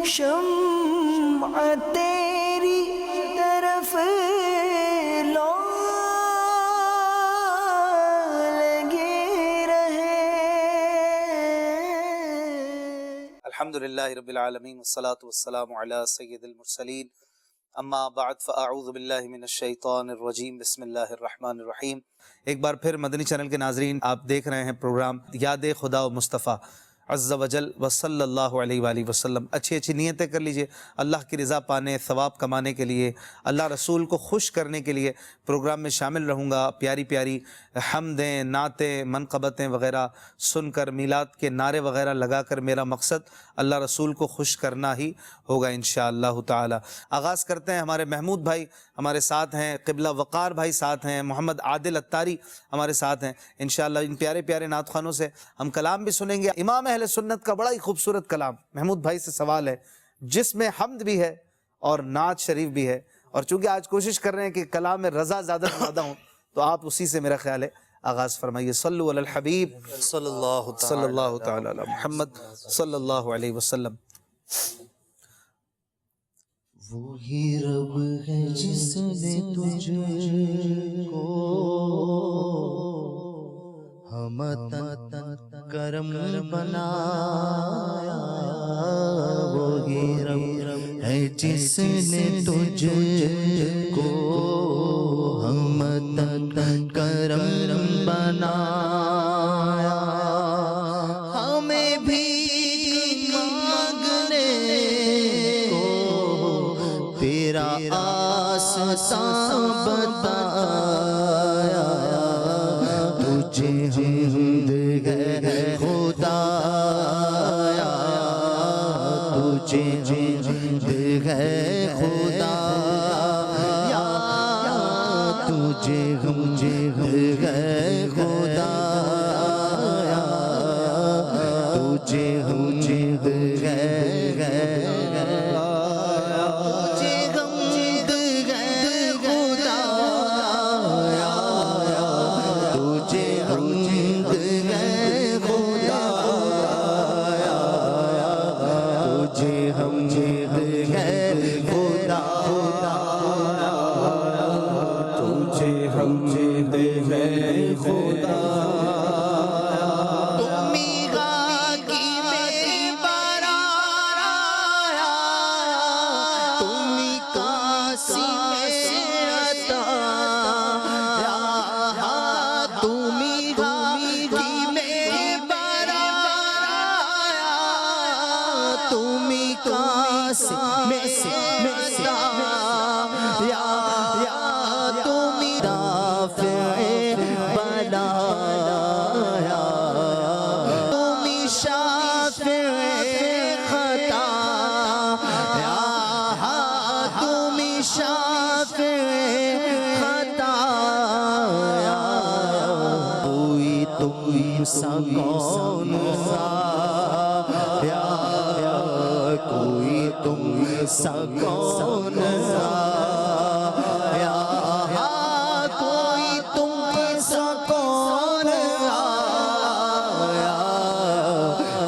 شمع تیری طرف لو لگے رہے۔ الحمدللہ رب العالمین والصلاة والسلام علی سید المرسلین، اما بعد فاعوذ باللہ من الشیطان الرجیم، بسم اللہ الرحمن الرحیم۔ ایک بار پھر مدنی چینل کے ناظرین، آپ دیکھ رہے ہیں پروگرام یاد خدا و مصطفیٰ عز وجل و صلی اللہ علیہ وآلہ وسلم۔ اچھی نیتیں کر لیجئے اللہ کی رضا پانے، ثواب کمانے کے لیے، اللہ رسول کو خوش کرنے کے لیے پروگرام میں شامل رہوں گا۔ پیاری پیاری حمدیں، نعتیں، منقبتیں وغیرہ سن کر، میلاد کے نعرے وغیرہ لگا کر میرا مقصد اللہ رسول کو خوش کرنا ہی ہوگا انشاءاللہ تعالی۔ آغاز کرتے ہیں، ہمارے محمود بھائی ہمارے ساتھ ہیں، قبلہ وقار بھائی ساتھ ہیں، محمد عادل اتاری ہمارے ساتھ ہیں۔ انشاءاللہ ان پیارے پیارے نعت خوانوں سے ہم کلام بھی سنیں گے۔ امام اہل سنت کا بڑا ہی خوبصورت کلام محمود بھائی سے سوال ہے، جس میں حمد بھی ہے اور نعت شریف بھی ہے، اور چونکہ آج کوشش کر رہے ہیں کہ کلام میں رضا زیادہ سے زیادہ ہوں، تو آپ اسی سے میرا خیال ہے آغاز فرمائیے۔ صلو علی الحبیب صلی اللہ تعالی علی محمد صلی اللہ علیہ وسلم۔ وہی رب ہے جس نے تجھ کو ہمتن کرم بنایا، وہی رب ہے جس نے تجھ کو ہمتن کرم بنایا۔ ہمیں بھی مانگنے کو تیرا آسان بتایا، تجھے حمد ہے خدایا، تجھے حمد ہے خدایا، تجھے حمد ہے خدایا، تجھے حمد ہے کون آیا، کوئی تم سا کون آیا، کوئی تم سا کون آیا،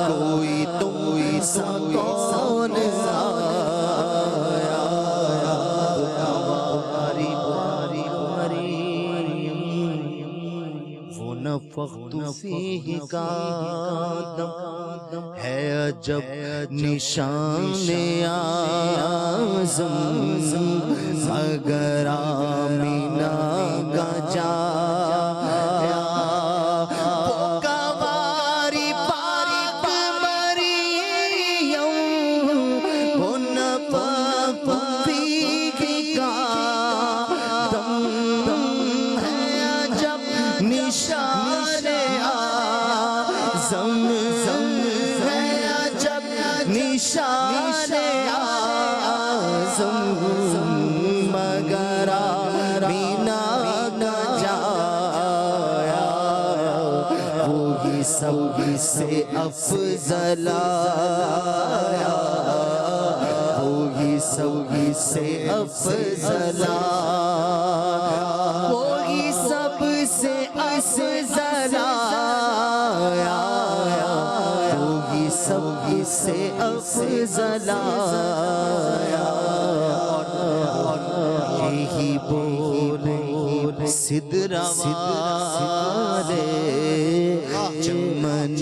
کوئی تم سا کون آیا، باری باری باری وہ نفخت فیہ کا دم ہے عجب نشان اعظم، اگر آمینہ کا جایا، پکواری پاک مریم، وہ نفخت فیہ کا دم ہے عجب نشان اعظم، ہے عجب نشان اعظم، مگر آمینہ نہ جایا، وہی سب سے افضل آیا، وہی سب سے افضل آیا، وہی سب سے افضل آیا، وہی سب سے افضل آیا یہی بولے سدرا والے چمن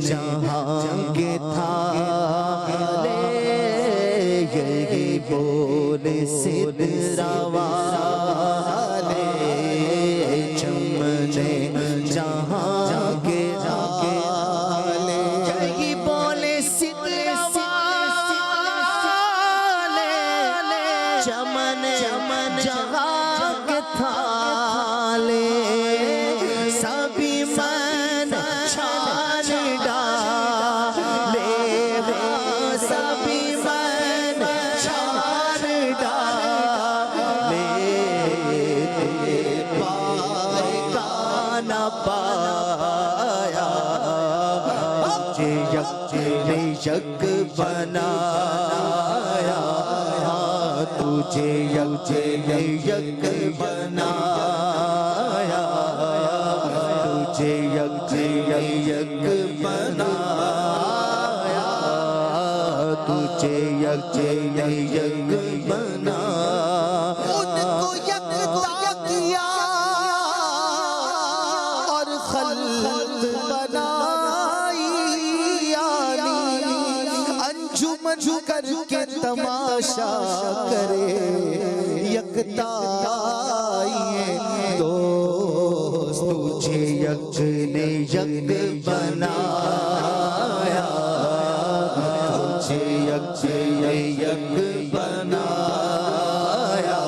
جہاں کے تھالے یہی بولے سدرا والے چمن جہاں کے تھالے یہی بولے سدرا والے چمن جہاں کے تھالے سبھی من چھان ڈالے سبھی من چھان ڈالے پائے کا نہ پایا یک بنایا تجھے یک بنایا تجھے یک بنایا تجھے یک بنایا ان کو یکتا کیا اور خلق بنائی انجمن کر کے تماشا کرے یکتائی دوست تجھے یک نے یک بنایا تجھے یک بنایا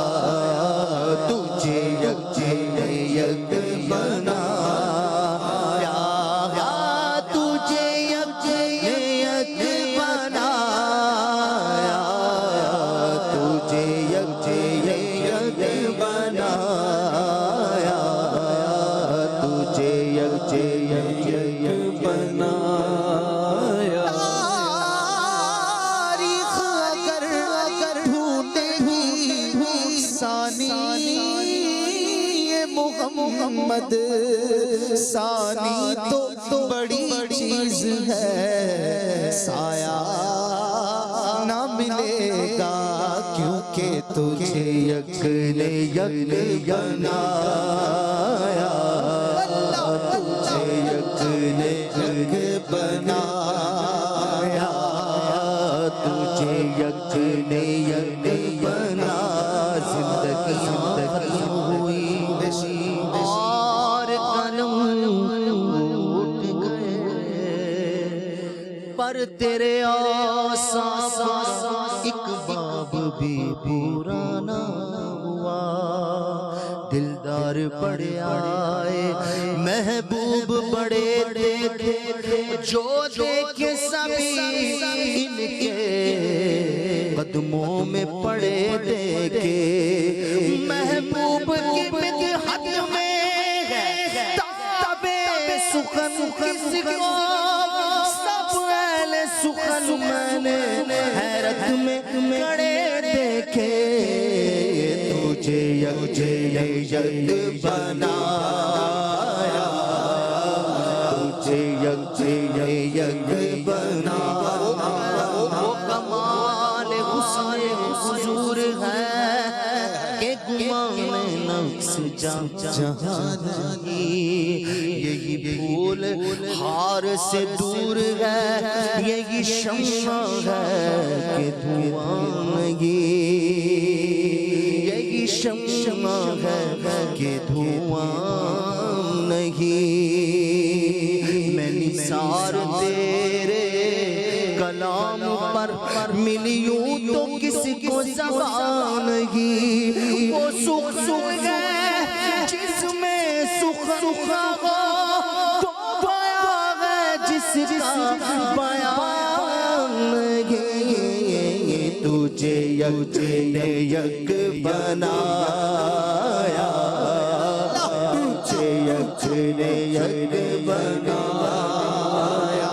تجھے یک بنایا تجھے یک بنایا تجھے یک بنایا تجھے یک بنایا تاریخ اگر ڈھونڈے بھی ثانی محمد ثانی تو بڑی چیز ہے سایہ نہ ملے گا کیونکہ تجھے یک نے یک بنایا تجھے یک نے یک بنایا تجھے یک نے یک بنا زندگی ہوئی اور قلم ٹوٹ گئے پر تیرے آسان ایک باب بھی پورا نہ ہوا دلدار بڑے آئے محبوب بڑے دیکھے جو دیکھے سبھی ان کے قدموں میں پڑے دیکھے محبوب کی مدحت میں ہے تاب سخن کسی کو سب اہل سخن میں نے حیرت میں کھڑے دیکھے تجھے یک بنایا تجھے یک بنایا وہ کمال حسن حضور ہے کہ گمان نفس جہاں یہی پھول ہار سے دور ہے یہی شمع ہے کہ دھواں نہیں یہی شمع ہے کہ دھواں نہیں میں نثار تیرے کلام پر ملیوں تو کسی کو زبان نہیں وہ سکھ ہے جس میں سکھ ہو تو بیان ہے جس کا بیان نہیں تجھے یک بنایا تجھے یک بنایا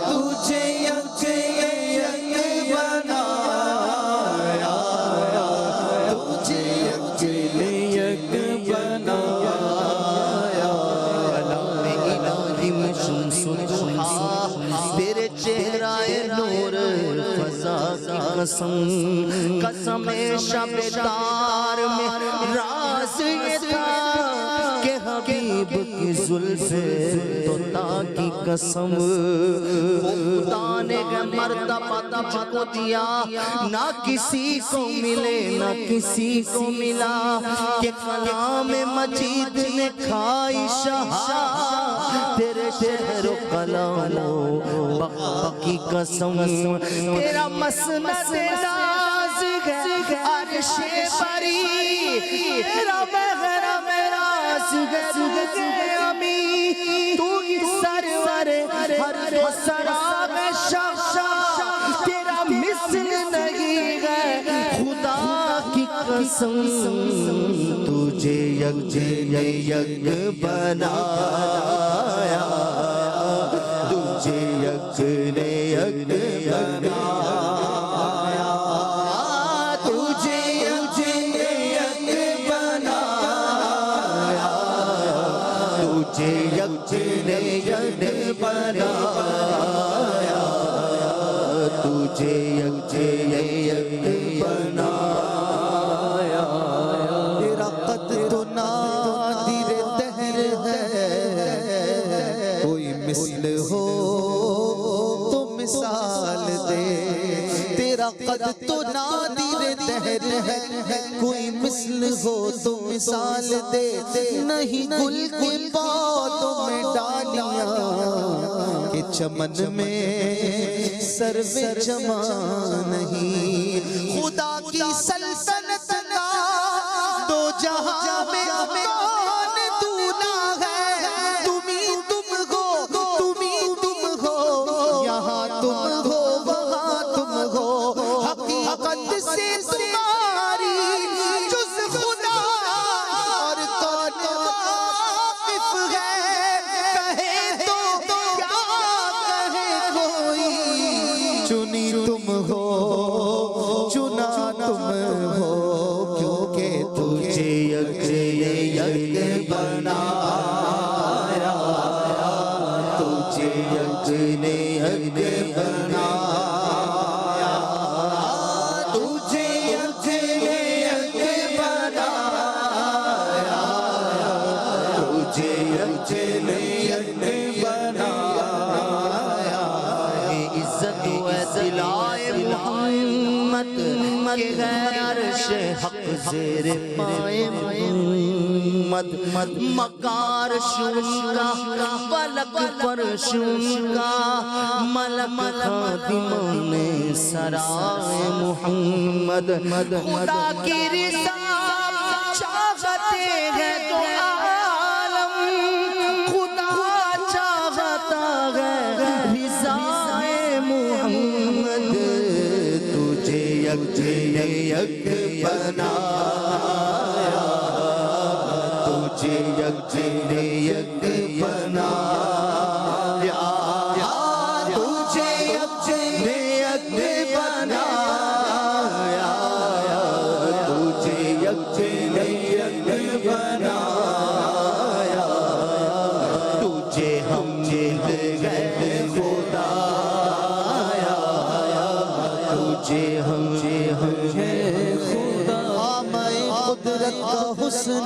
تجھے یک بنایا تجھے یک بنایا الہی میں شمس و ضحا تیرے چہرہ نور فضا کی قسم، قسم شب تار میں راز یہ تھا کہ حبیب کی زلف دوتا کی قسم، وہ خدا نے مرتبہ تجھ کو دیا، نہ کسی کو ملے نہ کسی کو ملا، کہ کلام مجید نے کھائی شہا تیرے شہر و کلام و بقا کی قسم، تیرا مسند ناز ہے عرش بری، تیرا محرم راز ہے امی، تو ہی سرور ہر سراب شخص، تیرا مثل نہیں ہے خدا کی قسم، تجھے یک بنایا، تجھے یک بنایا، تجھے یک بنایا، تجھے یک بنایا، تجھے یک بنایا، تیرا قد تو نادر دہر ہے، کوئی مثل ہو تو مثال دے، تیرا قد تو نادر دہر ہے، کوئی مثل ہو تو مثال دے، نہیں گل کے پودوں میں ڈالیاں کہ چمن میں سرو جمع نہیں، خدا کی سلطنت کا دو جہاں میں کون دونا ہے، تم ہی تم ہو، یہاں تم ہو وہاں تم ہو، حقیقت سے تمہاری جز خدا اور کون واقف ہے، کہے تو کیا کہے کوئی، چنی تم ہو چنا تم ہو، کیونکہ تجھے یک بنایا، تجھے یک بنایا، تجھے یک بنایا، تجھے یک بنایا، عزت و اطلاع محمد کے غیر عرش حق زیر پائے محمد، مکار شون کا فلک فرشون کا ملک خادمان سرائے محمد، خدا کی رضا چاہتے ہیں تو عالم، خدا چاہتا ہے رضا محمد، تجھے یک بنایا، تجھے یک بنایا، تجھے یک بنایا، تجھے یک بنایا، تجھے ہم مل گئے خدایا، تجھے ہم خدا، میں قدرت کا حسن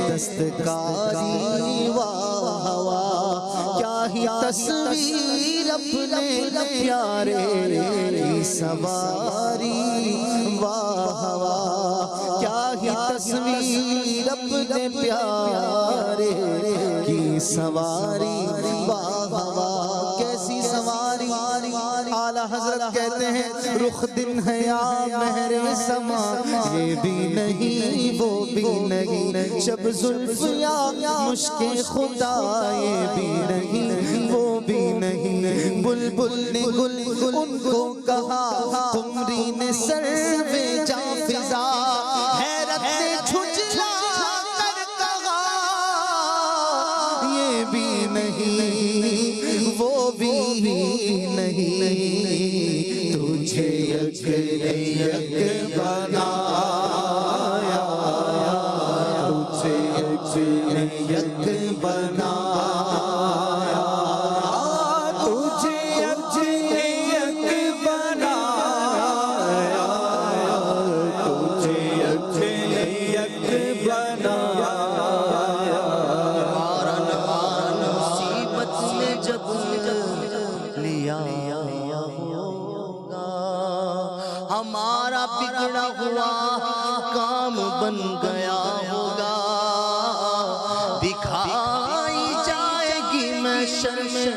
دستکاری واہ واہ، کیا ہی تصویر اپنے پیارے کی سواری واہ واہ، کیا ہی تصویر اپنے پیارے کی سواری واہ واہ، کیسی سواری، اعلیٰ حضرت کہتے ہیں رخ دن ہے یا مہر سما، یہ بھی نہیں وہ بھی نہیں، شب زلف یا مشک خدا، یہ بھی نہیں وہ بھی نہیں، بلبل نے گل ان کو کہا، قمری نے سروے جا فضا، حیرت نے جھجلا کر کہا، یہ بھی نہیں وہ بھی نہیں، تجھے یک بنایا، تجھے یک بنایا، تجھے لیا ہوگا، ہمارا بگڑا ہوا کام بن گیا ہوگا، دکھائی جائے گی محشر میں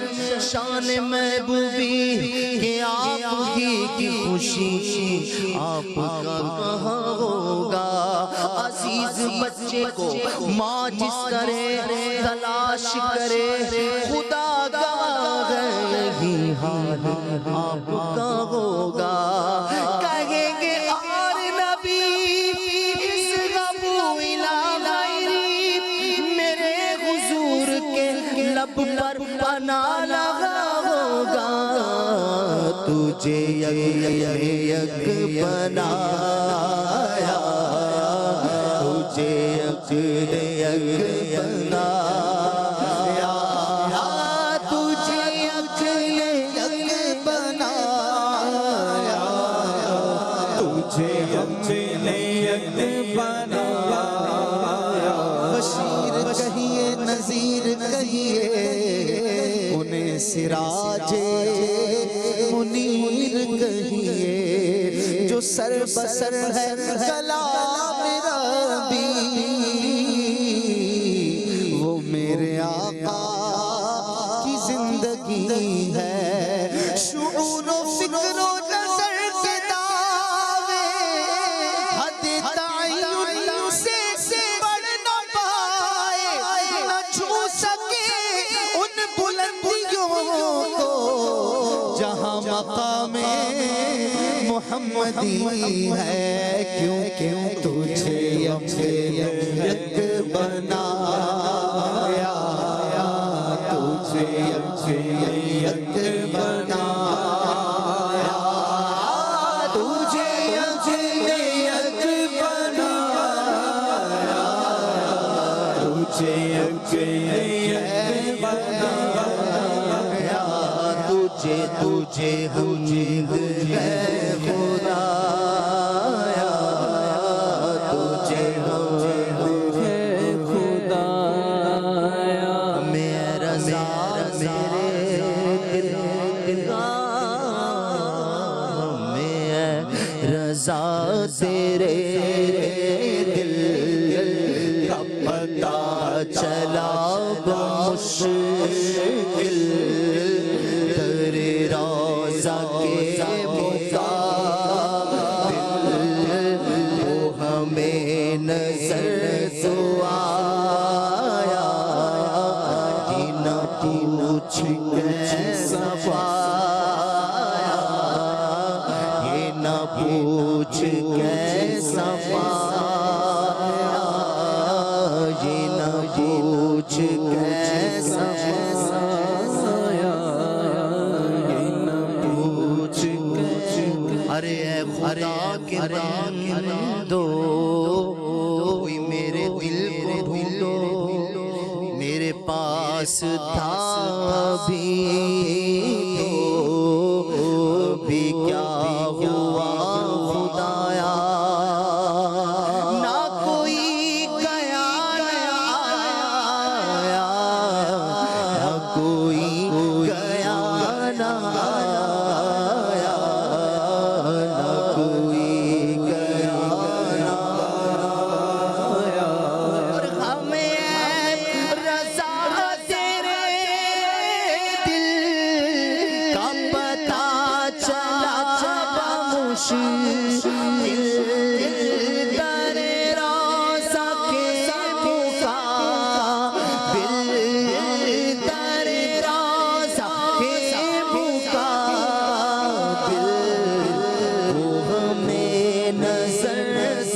شان محبوبی کہ آپ ہی کی خوشی آپ کا کہاں ہوگا۔ عزیز بچے کو ماں جس کرے تلاش کرے، خدا کا ہے یہی حال آپ کا ہوگا۔ کہیں گے اور نبی اذهبوا الی غیری، میرے حضور کے لب پر پناہ لگا ہوگا، تجھے یک بنایا، تجھے یک بنایا، تجھے یک بنایا، تجھے ہم نے یک بنایا۔ بشیر کہیے نذیر کہیے، انہیں سراج منیر کہیے، جو سر بسر ہے کلام ربی، وہ میرے آقا کی زندگی ہے۔ شعور و فکر و نظر کے دعوے حد تعین سے بڑھ نہ پائے، نہ چھو سکے ان بلندیوں کو جہاں مقام محمدی ہے، کیونکہ تجھے یک بنایا، تجھے یک بنایا، تجھے یک بنایا، تجھے یک بنایا، تجھے ہم ہے خدایا، تجھے ہم ہے خدایا، میں رضا میرے دل کا، میں رضا تیرے دل کا پتہ چلا بمشکل، تیرے روضہ کے مقابل وہ ہمیں نظر تو آیا، یہ نہ پوچھ کیسا پایا، یہ نہ پوچھ کیسا پایا، یہ نہ پوچھ کیسا پایا، ارے اے خدا کے بندو، کوئی میرے دل کو ڈھونڈو، میرے پاس تھا بھی تو بھی کیا ہوا خدایا، نہ کوئی گیا نہ آیا، نہ کوئی گیا نہ آیا، نہ کوئی گیا نہ آیا، اور ہمیں رضا تیرے دل کا پتہ چلا بمشکل، تیرے روضہ کے مقابل، تیرے روضہ کے مقابل وہ ہمیں نظر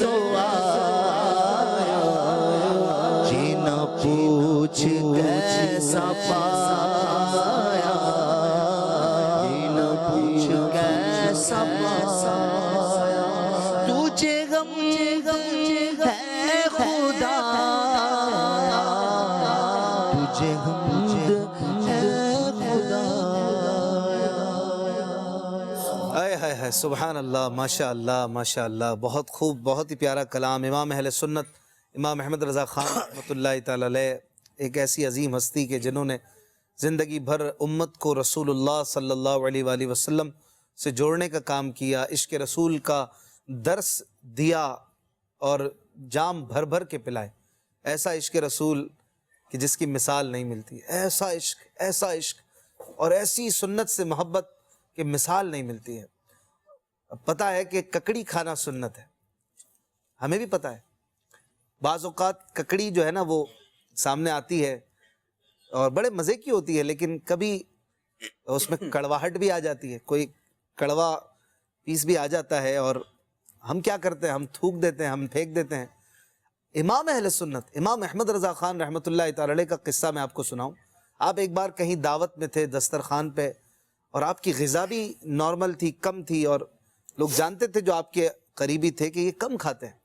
تو آیا، یہ نہ پوچھ کیسا پایا، یہ نہ پوچھ کیسا پایا، تجھے غم ہے خدا، تجھے غم ہے خدا۔ اے ہائے ہائے، سبحان اللہ، ماشاء اللہ ماشاء اللہ، بہت خوب، بہت ہی پیارا کلام۔ امام اہل سنت امام احمد رضا خان رحمۃ اللہ تعالی علیہ، ایک ایسی عظیم ہستی کہ جنہوں نے زندگی بھر امت کو رسول اللہ صلی اللہ علیہ وآلہ وسلم سے جوڑنے کا کام کیا، عشق رسول کا درس دیا اور جام بھر بھر کے پلائے۔ ایسا عشق رسول کہ جس کی مثال نہیں ملتی، ایسا عشق اور ایسی سنت سے محبت کہ مثال نہیں ملتی ہے۔ پتہ ہے کہ ککڑی کھانا سنت ہے، ہمیں بھی پتہ ہے۔ بعض اوقات ککڑی جو ہے نا وہ سامنے آتی ہے اور بڑے مزے کی ہوتی ہے، لیکن کبھی اس میں کڑواہٹ بھی آ جاتی ہے، کوئی کڑوا پیس بھی آ جاتا ہے، اور ہم کیا کرتے ہیں، ہم تھوک دیتے ہیں، ہم پھینک دیتے ہیں۔ امام اہل سنت امام احمد رضا خان رحمۃ اللہ تعالی علیہ کا قصہ میں آپ کو سناؤں۔ آپ ایک بار کہیں دعوت میں تھے دسترخوان پہ، اور آپ کی غذا بھی نارمل تھی، کم تھی، اور لوگ جانتے تھے جو آپ کے قریبی تھے کہ یہ کم کھاتے ہیں۔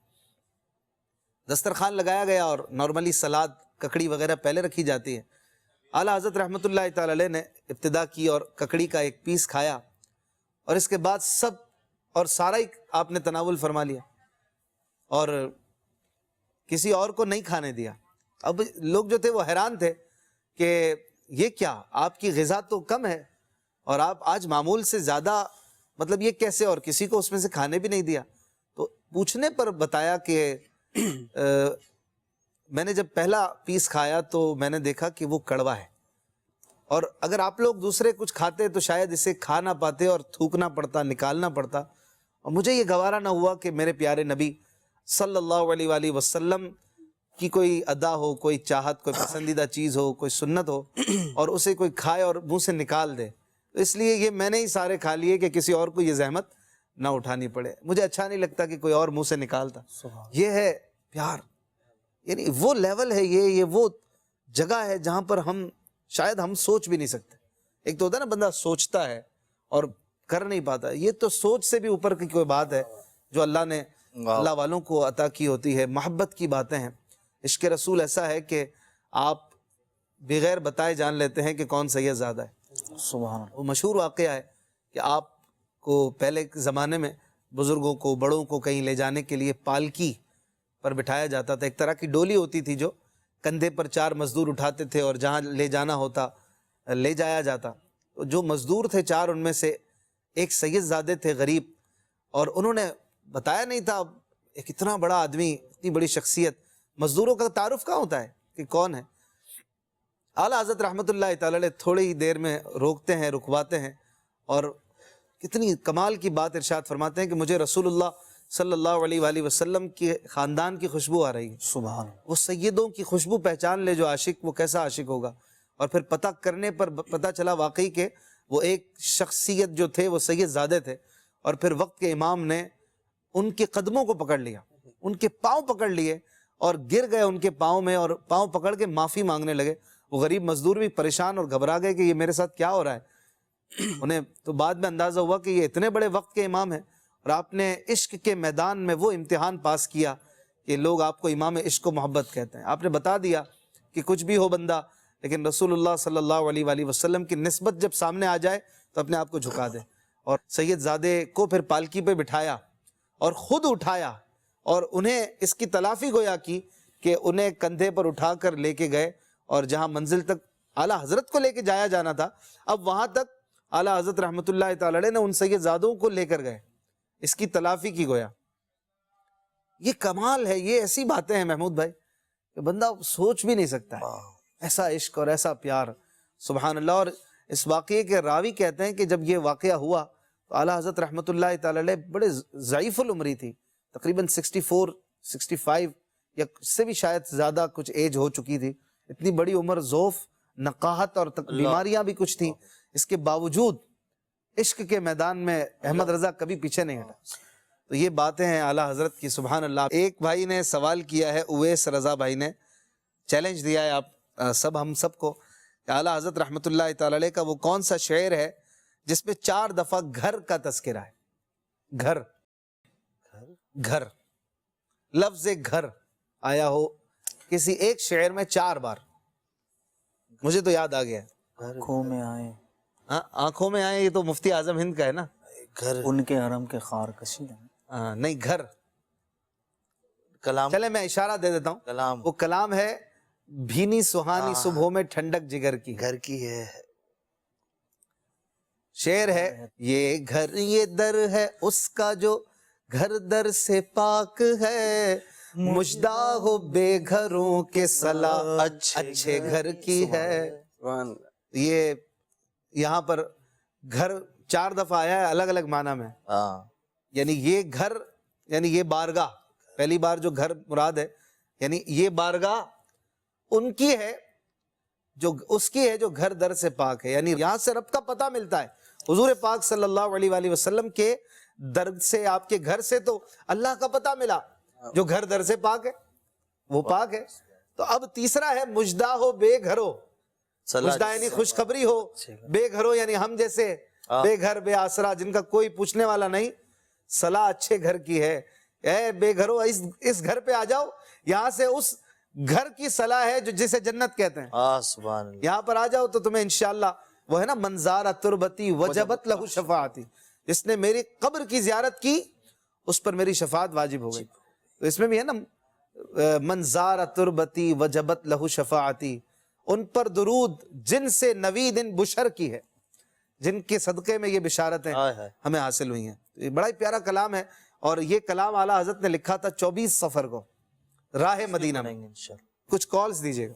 دسترخوان لگایا گیا اور نارملی سلاد ککڑی وغیرہ پہلے رکھی جاتی ہے۔ اعلیٰ حضرت رحمۃ اللہ تعالی علیہ نے ابتدا کی اور ککڑی کا ایک پیس کھایا، اور اس کے بعد سب اور سارا ہی آپ نے تناول فرما لیا اور کسی اور کو نہیں کھانے دیا۔ اب لوگ جو تھے وہ حیران تھے کہ یہ کیا، آپ کی غذا تو کم ہے اور آپ آج معمول سے زیادہ، مطلب یہ کیسے، اور کسی کو اس میں سے کھانے بھی نہیں دیا۔ تو پوچھنے پر بتایا کہ میں نے جب پہلا پیس کھایا تو میں نے دیکھا کہ وہ کڑوا ہے، اور اگر آپ لوگ دوسرے کچھ کھاتے تو شاید اسے کھا نہ پاتے اور تھوکنا پڑتا، نکالنا پڑتا، اور مجھے یہ گوارا نہ ہوا کہ میرے پیارے نبی صلی اللہ علیہ وآلہ وسلم کی کوئی ادا ہو، کوئی چاہت، کوئی پسندیدہ چیز ہو، کوئی سنت ہو، اور اسے کوئی کھائے اور منہ سے نکال دے۔ تو اس لیے یہ میں نے ہی سارے کھا لیے کہ کسی اور کو یہ زحمت نہ اٹھانی پڑے۔ مجھے اچھا نہیں لگتا کہ کوئی اور منہ سے نکالتا۔ یہ ہے پیار، یعنی وہ لیول ہے، یہ وہ جگہ ہے جہاں پر ہم شاید ہم سوچ بھی نہیں سکتے۔ ایک تو ہوتا ہے نا بندہ سوچتا ہے اور کر نہیں پاتا، یہ تو سوچ سے بھی اوپر کی کوئی بات ہے جو اللہ نے اللہ والوں کو عطا کی ہوتی ہے۔ محبت کی باتیں ہیں۔ عشق رسول ایسا ہے کہ آپ بغیر بتائے جان لیتے ہیں کہ کون سید زادہ ہے۔ سبحان اللہ۔ وہ مشہور واقعہ ہے کہ آپ کو پہلے کے زمانے میں بزرگوں کو، بڑوں کو کہیں لے جانے کے لیے پالکی پر بٹھایا جاتا تھا۔ ایک طرح کی ڈولی ہوتی تھی جو کندھے پر 4 مزدور اٹھاتے تھے، اور جہاں لے جانا ہوتا لے جایا جاتا۔ تو جو مزدور تھے 4، ان میں سے ایک سید زادے تھے غریب، اور انہوں نے بتایا نہیں تھا۔ ایک اتنا بڑا آدمی، اتنی بڑی شخصیت، مزدوروں کا تعارف کہاں ہوتا ہے کہ کون ہے؟ اعلیٰ حضرت رحمۃ اللہ تعالی علیہ تھوڑی دیر میں روکتے ہیں، رکواتے ہیں، اور کتنی کمال کی بات ارشاد فرماتے ہیں کہ مجھے رسول اللہ صلی اللہ علیہ وآلہ وسلم کے خاندان کی خوشبو آ رہی ہے۔ سبحان اللہ۔ وہ سیدوں کی خوشبو پہچان لے جو عاشق، وہ کیسا عاشق ہوگا۔ اور پھر پتہ کرنے پر پتہ چلا واقعی کہ وہ ایک شخصیت جو تھے وہ سید زادے تھے، اور پھر وقت کے امام نے ان کے قدموں کو پکڑ لیا، ان کے پاؤں پکڑ لیے اور گر گئے ان کے پاؤں میں، اور پاؤں پکڑ کے معافی مانگنے لگے۔ وہ غریب مزدور بھی پریشان اور گھبرا گئے کہ یہ میرے ساتھ کیا ہو رہا ہے۔ انہیں تو بعد میں اندازہ ہوا کہ یہ اتنے بڑے وقت کے امام ہیں، اور آپ نے عشق کے میدان میں وہ امتحان پاس کیا کہ لوگ آپ کو امام عشق و محبت کہتے ہیں۔ آپ نے بتا دیا کہ کچھ بھی ہو بندہ، لیکن رسول اللہ صلی اللہ علیہ وآلہ وسلم کی نسبت جب سامنے آ جائے تو اپنے آپ کو جھکا دے۔ اور سید زادے کو پھر پالکی پہ بٹھایا اور خود اٹھایا، اور انہیں اس کی تلافی گویا کی کہ انہیں کندھے پر اٹھا کر لے کے گئے، اور جہاں منزل تک اعلیٰ حضرت کو لے کے جایا جانا تھا، اب وہاں تک اعلیٰ حضرت رحمۃ اللہ تعالی علیہ نے ان سید زادوں کو لے کر گئے، اس کی تلافی کی گویا۔ یہ کمال ہے، یہ ایسی باتیں ہیں محمود بھائی کہ بندہ سوچ بھی نہیں سکتا ہے، ایسا عشق اور ایسا پیار، سبحان اللہ۔ اور اس واقعے کے راوی کہتے ہیں کہ جب یہ واقعہ ہوا تو اعلیٰ حضرت رحمۃ اللہ تعالی علیہ بڑے ضعیف العمری تھی، تقریباً 64 65 یا اس سے بھی شاید زیادہ کچھ ایج ہو چکی تھی۔ اتنی بڑی عمر، ذوف، نقاہت اور بیماریاں بھی کچھ تھیں، اس کے باوجود عشق کے میدان میں احمد رضا کبھی پیچھے نہیں ہٹا۔ تو یہ باتیں ہیں اعلیٰ حضرت کی، سبحان اللہ۔ ایک بھائی نے سوال کیا ہے، اویس رضا بھائی نے چیلنج دیا ہے آپ ہم سب کو کہ اعلیٰ حضرت رحمۃ اللہ تعالی علیہ کا وہ کون سا شعر ہے جس میں 4 دفعہ گھر کا تذکرہ ہے؟ گھر، گھر، لفظ گھر آیا ہو کسی ایک شعر میں 4 بار۔ مجھے تو یاد آ گیا ہے، آنکھوں میں آئے، ہاں آنکھوں میں آئے، یہ تو مفتی اعظم ہند کا ہے نا، گھر ان کے حرم کے خار کشی ہے۔ ہاں نہیں، گھر کلام، چلے میں اشارہ دے دیتا ہوں، کلام، وہ کلام ہے بھینی سہانی صبحوں میں ٹھنڈک جگر کی. گھر کی ہے. شعر ہے یہ گھر یہ در ہے اس کا جو گھر در سے پاک ہے, مجدہ ہو بے گھروں کے صلاح اچھے گھر کی ہے. یہ یہاں پر گھر 4 دفعہ آیا ہے الگ الگ معنی میں. یعنی یہ گھر یعنی یہ بارگاہ, پہلی بار جو گھر مراد ہے یعنی یہ بارگاہ ان کی ہے جو اس کی ہے جو گھر در سے پاک ہے. یعنی یہاں سے رب کا پتہ ملتا ہے. حضور پاک صلی اللہ علیہ وآلہ وسلم کے در سے, آپ کے گھر سے تو اللہ کا پتہ ملا. جو گھر در سے پاک ہے وہ پاک ہے. تو اب تیسرا ہے مجدہ ہو بے گھرو. مجدہ یعنی خوشخبری ہو, بے گھرو یعنی ہم جیسے بے گھر بے آسرا جن کا کوئی پوچھنے والا نہیں. صلاح اچھے گھر کی ہے. اے بے گھرو اس گھر پہ آ جاؤ, یہاں سے اس گھر کی صلاح ہے جو جسے جنت کہتے ہیں. سبحان اللہ. یہاں پر آ جاؤ تو تمہیں انشاءاللہ وہ ہے نا منظار تربتی وجبت لہو شفاعتی, جس نے میری قبر کی زیارت کی اس پر میری شفاعت واجب ہو گئی. تو اس میں بھی ہے نا منظار تربتی وجبت لہو شفاعتی, ان پر درود جن سے نوید ان بشر کی ہے, جن کے صدقے میں یہ بشارتیں ہمیں حاصل ہوئی ہیں. یہ بڑا ہی پیارا کلام ہے, اور یہ کلام اعلیٰ حضرت نے لکھا تھا 24 سفر کو راہ مدینہ میں. کچھ کالز دیجیے گا.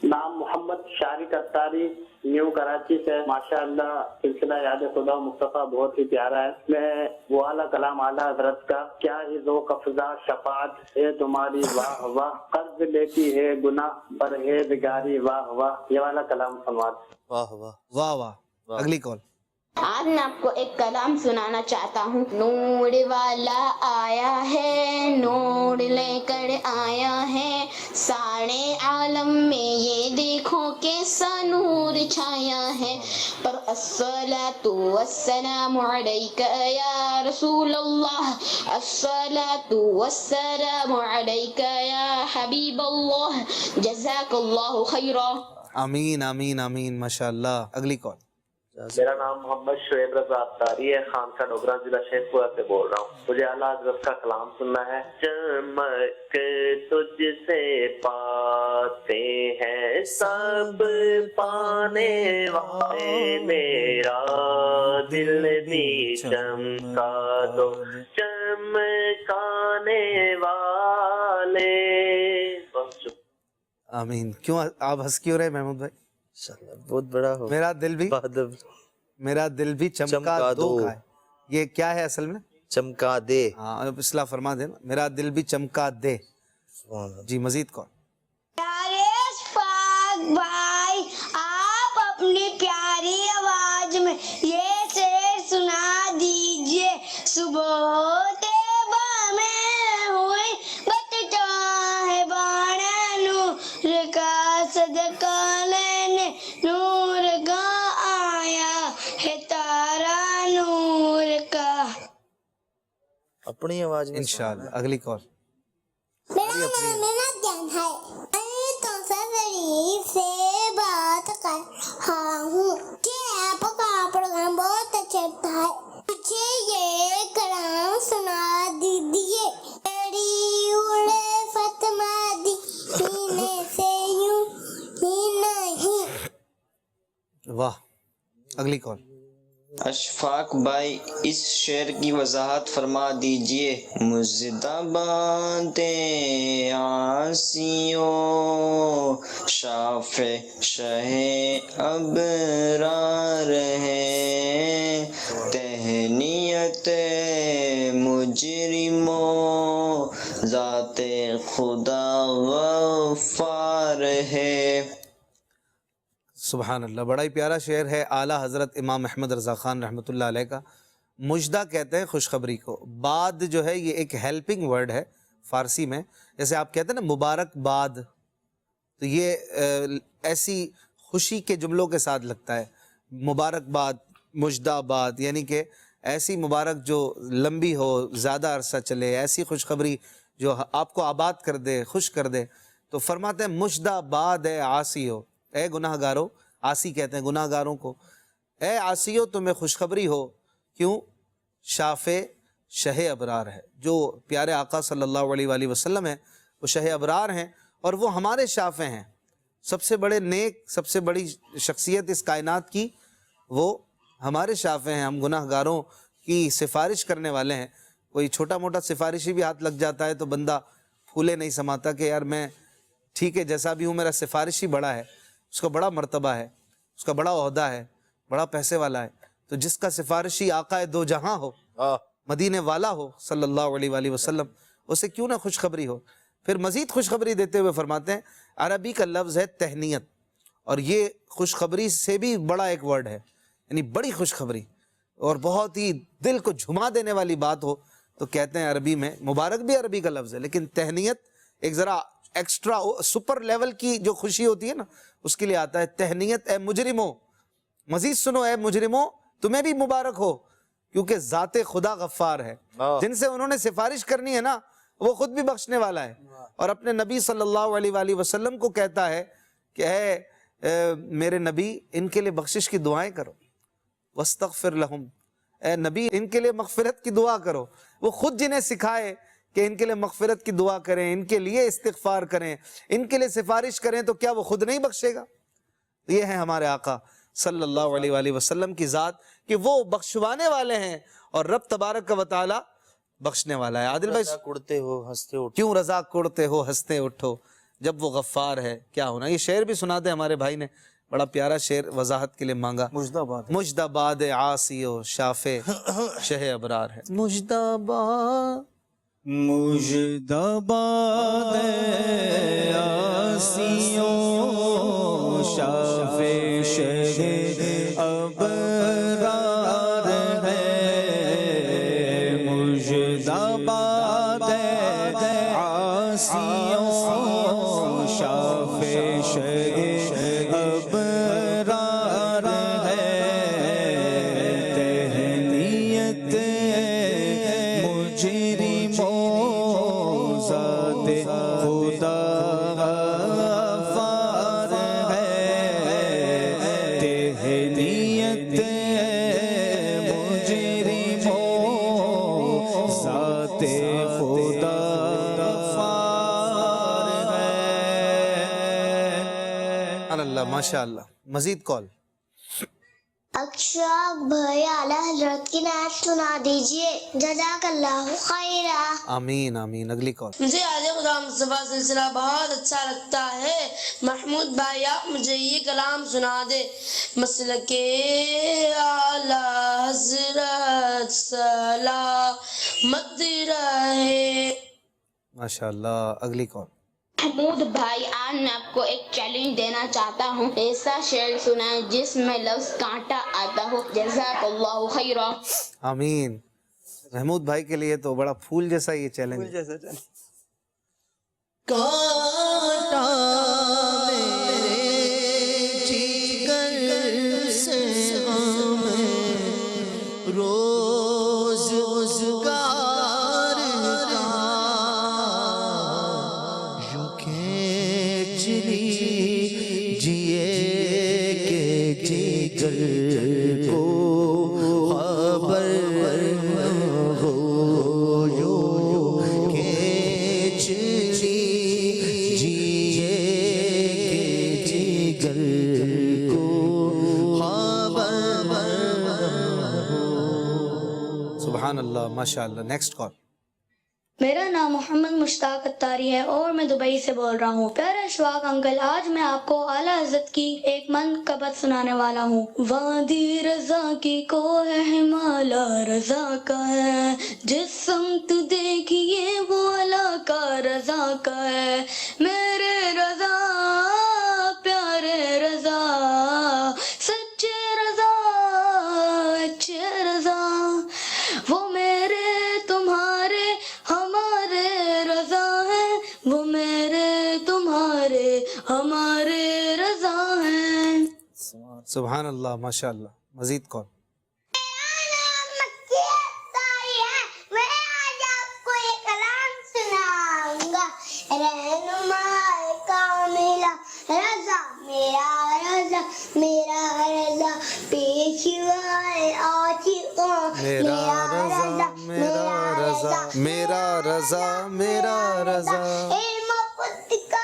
نام محمد شارق اتاری, نیو کراچی سے. ماشاءاللہ سلسلہ یاد خدا مصطفیٰ بہت ہی پیارا ہے. میں وہ اعلیٰ کلام اعلیٰ حضرت کا, کیا ہی ذوق افزا شفاعت ہے تمہاری واہ واہ, قرض لیتی ہے گناہ پرہیزگاری واہ واہ. یہ والا کلام سماعت. واہ واہ واہ واہ. اگلی کال. آج میں آپ کو ایک کلام سنانا چاہتا ہوں. نور والا آیا ہے, نور لے کر آیا ہے, سارے عالم میں یہ دیکھو کیسا نور چھایا ہے. پر الصلاۃ والسلام علیک یا رسول اللہ, الصلاۃ والسلام علیک یا حبیب اللہ, جزاک اللہ خیرا. آمین آمین آمین. ماشاءاللہ. اگلی کال. میرا نام محمد شعیب رضا اتاری ہے, خانقاہ ڈوگرہ ضلع شیخ پورہ سے بول رہا ہوں. مجھے اعلیٰ حضرت کا کلام سننا ہے. چمک تجھ سے پاتے ہیں سب پانے والے, میرا دل بھی چمکا دو چمکانے والے. آمین. کیوں آپ ہنس کیوں رہے محمود بھائی؟ بہت بڑا ہو. میرا دل بھی چمکا دو کا ہے. یہ کیا ہے اصل میں؟ چمکا دے. ہاں اصلاح فرما دینا. میرا دل بھی چمکا دے. جی مزید کون؟ پیارے اشفاق بھائی, آپ اپنی پیاری آواز میں یہ شعر سنا دیجئے. صبح ہوتے میں ہوئی بچتا ہے بانا, نور کا صدقہ لینے نور کا آیا ہے تارا نور کا. اپنی آواز میں انشاءاللہ. اگلی کال. میرا نام نادیان ہے, میں تو شریف سے بات کر رہا ہوں کہ آپ کا پروگرام بہت اچھا ہے. مجھے یہ کلام سنا دیجیے. میری اڑے فتما دی سینے سے یوں ہی نہیں. واہ. اگلی کال. اشفاق بھائی, اس شعر کی وضاحت فرما دیجئے. مزدہ باندے عاصیوں, شافع شہ ابرار ہے, تہنیت مجرموں, ذات خدا غفار ہے. سبحان اللہ. بڑا ہی پیارا شعر ہے اعلیٰ حضرت امام احمد رضا خان رحمۃ اللہ علیہ کا. مجدہ کہتے ہیں خوشخبری کو. بعد جو ہے یہ ایک ہیلپنگ ورڈ ہے فارسی میں. جیسے آپ کہتے ہیں نا مبارک باد, تو یہ ایسی خوشی کے جملوں کے ساتھ لگتا ہے. مبارک باد, مجدہ باد, یعنی کہ ایسی مبارک جو لمبی ہو, زیادہ عرصہ چلے, ایسی خوشخبری جو آپ کو آباد کر دے, خوش کر دے. تو فرماتے ہیں مجدہ باد اے عاصیو, اے گناہ گارو. عاصی کہتے ہیں گناہ گاروں کو. اے عاصیو تمہیں خوشخبری ہو. کیوں؟ شافع شہ ابرار ہے. جو پیارے آقا صلی اللہ علیہ وآلہ وسلم ہیں وہ شہ ابرار ہیں, اور وہ ہمارے شافع ہیں. سب سے بڑے نیک، سب سے بڑی شخصیت اس کائنات کی وہ ہمارے شافع ہیں. ہم گناہ گاروں کی سفارش کرنے والے ہیں. کوئی چھوٹا موٹا سفارشی بھی ہاتھ لگ جاتا ہے تو بندہ پھولے نہیں سماتا کہ یار میں ٹھیک ہے جیسا بھی ہوں، میرا سفارشی بڑا ہے، اس کا بڑا مرتبہ ہے، اس کا بڑا عہدہ ہے، بڑا پیسے والا ہے. تو جس کا سفارشی آقا دو جہاں ہو، مدینے والا ہو صلی اللہ علیہ وآلہ وسلم، اسے کیوں نہ خوشخبری ہو. پھر مزید خوشخبری دیتے ہوئے فرماتے ہیں عربی کا لفظ ہے تہنیت، اور یہ خوشخبری سے بھی بڑا ایک ورڈ ہے، یعنی بڑی خوشخبری اور بہت ہی دل کو جھما دینے والی بات ہو تو کہتے ہیں عربی میں. مبارک بھی عربی کا لفظ ہے، لیکن تہنیت ایک ذرا ایکسٹرا سپر لیول کی جو خوشی ہوتی ہے نا، اس کے لیے آتا ہے تہنیت. اے مجرموں، مزید سنو، اے مجرموں تمہیں بھی مبارک ہو، کیونکہ ذات خدا غفار ہے. جن سے انہوں نے سفارش کرنی ہے نا، وہ خود بھی بخشنے والا ہے. اور اپنے نبی صلی اللہ علیہ وآلہ وسلم کو کہتا ہے کہ اے میرے نبی ان کے لیے بخشش کی دعائیں کرو، واستغفر لہم، اے نبی ان کے لیے مغفرت کی دعا کرو. وہ خود جنہیں سکھائے کہ ان کے لیے مغفرت کی دعا کریں، ان کے لیے استغفار کریں، ان کے لیے سفارش کریں، تو کیا وہ خود نہیں بخشے گا؟ یہ ہے ہمارے آقا صلی اللہ علیہ وآلہ وسلم کی ذات کہ وہ بخشوانے والے ہیں اور رب تبارک و تعالی بخشنے والا ہے. عادل بھائی، کڑتے ہو ہنستے اٹھو، کیوں رضا کوڑتے ہو ہنستے اٹھو، جب وہ غفار ہے کیا ہونا. یہ شعر بھی سنا دے ہمارے بھائی نے، بڑا پیارا شعر وضاحت کے لیے مانگا. مجدباد عاصیو شافع شہ ابرار ہے. مجدباد مجدباد آسیوں شافع شہ ابرار ہے. مجدباد آسیوں شافع شہ ابرار ہے. تہنیت مجرموں ذات خدا غفار ہے. تہنیت مجرموں ذات خدا غفار ہے. اللہ ماشاء اللہ. مزید کال. اشراق بھائی اعلیٰ حضرت کی نعت سنا دیجئے، جزاک اللہ خیرہ. آمین آمین. اگلی کال. مجھے آج خدا مصطفیٰ سلسلہ بہت اچھا لگتا ہے. محمود بھائی آپ مجھے یہ کلام سنا دے. مسلک اعلیٰ حضرت سلامت رہے. ماشاء اللہ. اگلی کال. محمود بھائی آج میں آپ کو ایک چیلنج دینا چاہتا ہوں. ایسا شعر سنائیں جس میں لفظ کانٹا آتا ہو. جزاک اللہ خیرہ. آمین. محمود بھائی کے لیے تو بڑا پھول جیسا یہ چیلنج. کانٹا میرے جگر سے ہمیں روز روزگار کا یوں کھینچ لیجیے کہ جگر کو خبر ہو. یوں کھینچ لیجیے کہ جگر کو خبر ہو. سبحان اللہ ماشاء اللہ. Next call. میرا نام محمد مشتاق اتاری ہے اور میں دبئی سے بول رہا ہوں. پیارے اشفاق انکل، آج میں آپ کو اعلیٰ حضرت کی ایک منقبت سنانے والا ہوں. وادی رضا کی کوہ ہمالا رضا کا ہے، جس سمت دیکھیے وہ اللہ کا رضا کا ہے. میرے رضا پیارے رضا سچے رضا اچھے رضا، وہ میرے تمہارے ہمارے رضا ہیں، وہ میرے تمہارے ہمارے رضا ہیں. سبحان اللہ ماشاء اللہ. مزید کال. میں آج آپ کو ایک کلام سناؤں گا. رہنما کاملہ رضا میرا رضا میرا رضا، پیشوائے عاشقوں میرا رضا میرا رضا میرا رضا میرا رضا. اے مفت کا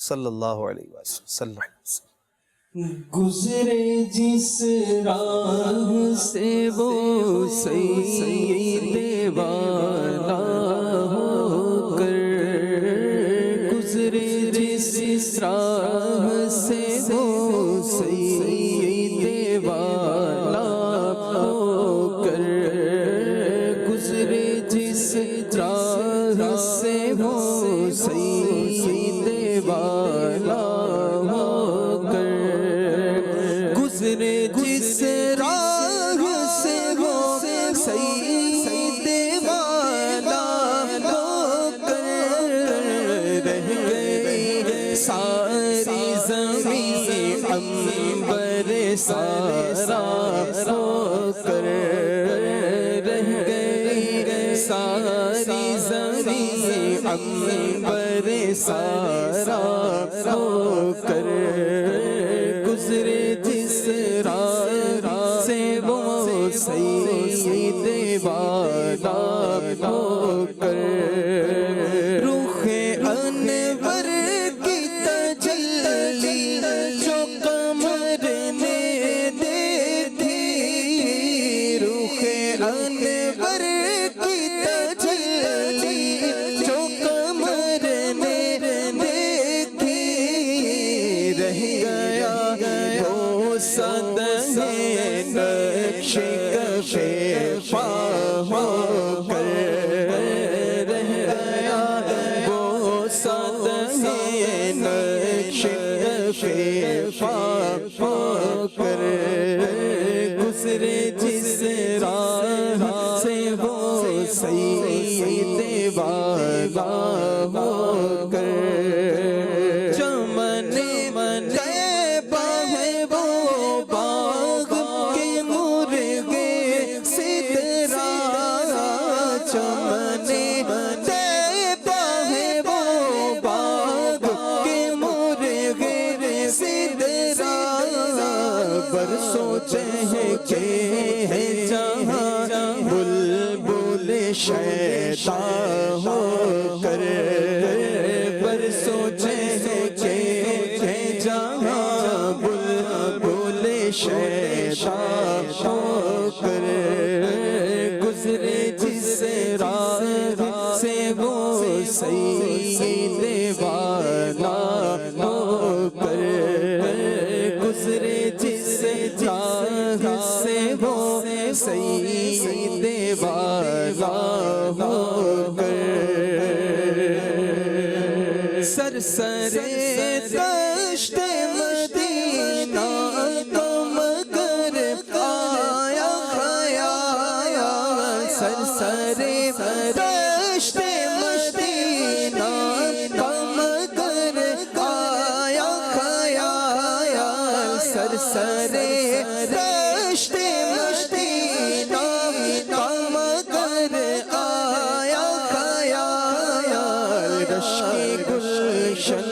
صلی اللہ علیہ وسلم. گزرے جس راہ سے وہ سید والا ہو کر، گزرے جس راہ سے وہ سید والا ہو کر، گزرے جس راہ سے وہ سید والا ہو کر، گزرے جس راہ سے وہ سید والا ہو کر، رہ گئی ساری زمین عنبر سارا ہو کر، رہ گئی ساری زمین عنبر سارا ہو کر، گزرے جس راہ سے وہ سید والا ہو کر، رخ انور کی تجلی جو قمر نے دیکھی، رخ انور کی تجلی جو قمر نے دیکھی، رہ گیا وہ صدہ نقش کف پا ہو کر، رہ گیا وہ صدہ نقش کف پا ہو کر، گزرے جس راہ سے وہ سید والا ہو کر، چمن طیبہ ہے وہ باغ کے مرغے سدرا، چمن طیبہ ہے وہ باغ کے مرغے سدرا، برسوں چہکے ہیں جہاں بلبل شیدا ہو کر، برسوں چہکے ہیں جہاں بلبل شیدا ہو کر، گزرے جس راہ سے وہ سید والا ہو کر، گزرے جس راہ سے وہ سید والا ہو کر، سرسرے دشت مدینہ کو مگر آیا خیال، سرسرے دشت مدینہ کو مگر آیا خیال، سرسرے دشت مدینہ کو مگر آیا خیال، رشک گلشن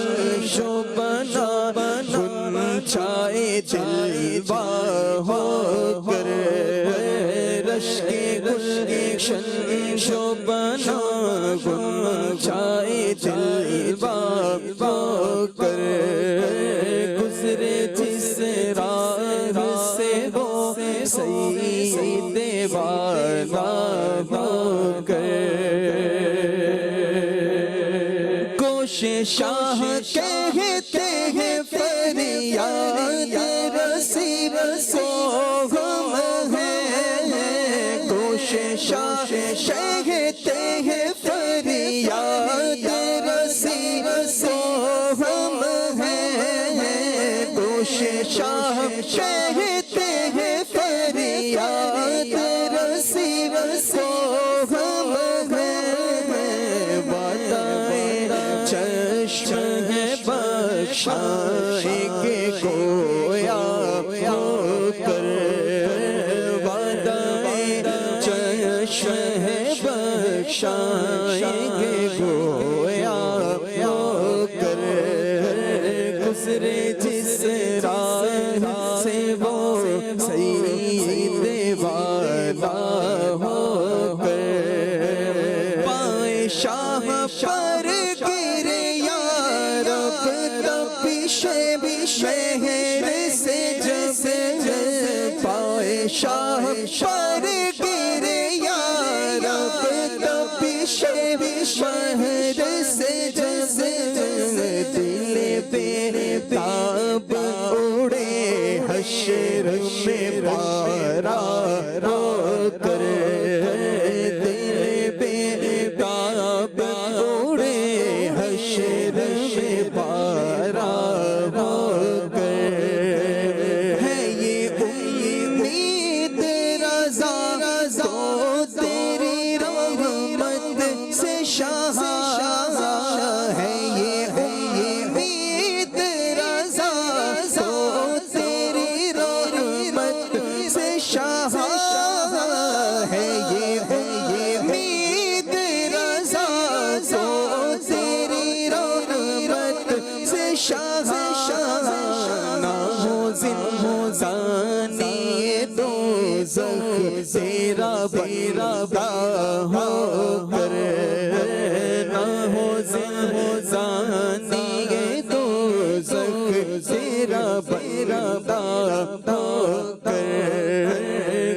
جو بنا غنچۂ جلوہ ہو کر، رشک گلشن جو بنا غنچۂ جلوہ ہو کر، گزرے جس راہ سے وہ سید والا ہو کر، گوش شاہ کہتے ہیں فریاد رسی سوغم ہے، گوش شاہ کہتے ہیں فریاد رسی سوغم ہے، گوش شاہ کہتے ہیں فریاد رسی سوغم ہے، وعدہ چشم ہے بخشائیں گے گویا ہو کر، وعدہ چشم ہے بخشائیں گے گویا ہو کر، گزرے جس راہ سے وہ شہر سے جب پائے شاہ پر گرے یا رب تب شہر سے جب دل بے تاب اڑے حشر میں پارا رو کر دل بے تاب اڑے حشر میں پارا رو کر ہے یہ امید رضا تو تیری رحمت سے شاہ ہے یہ امید رضا تو تیری رحمت سے شاہ ہے یہ امید رضا تو تیری رحمت سے شاہ نہ ہو زندانی دوزخ تیرا بندہ ہو کر نہ ہو زندانی دوزخ تیرا بندہ ہو کر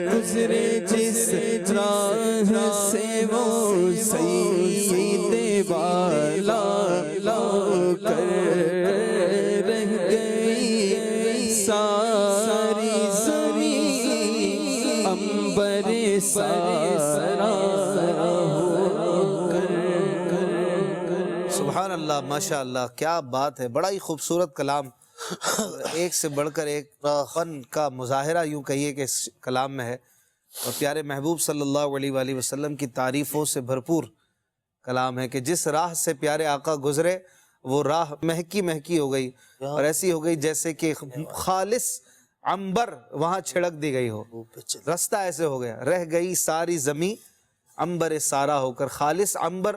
گزرے جس راہ سے وہ سید والا لو کر رہ گئی ساری زمین امبر سارا سبحان اللہ، ماشاء اللہ، کیا بات ہے، بڑا ہی خوبصورت کلام، ایک سے بڑھ کر ایک فن کا مظاہرہ یوں کہیے کہ اس کلام میں ہے، اور پیارے محبوب صلی اللہ علیہ وآلہ وسلم کی تعریفوں سے بھرپور کلام ہے کہ جس راہ سے پیارے آقا گزرے وہ راہ مہکی مہکی ہو گئی، اور ایسی ہو گئی جیسے کہ خالص عنبر وہاں چھڑک دی گئی ہو، رستہ ایسے ہو گیا، رہ گئی ساری زمین عنبر سارا ہو کر، خالص عنبر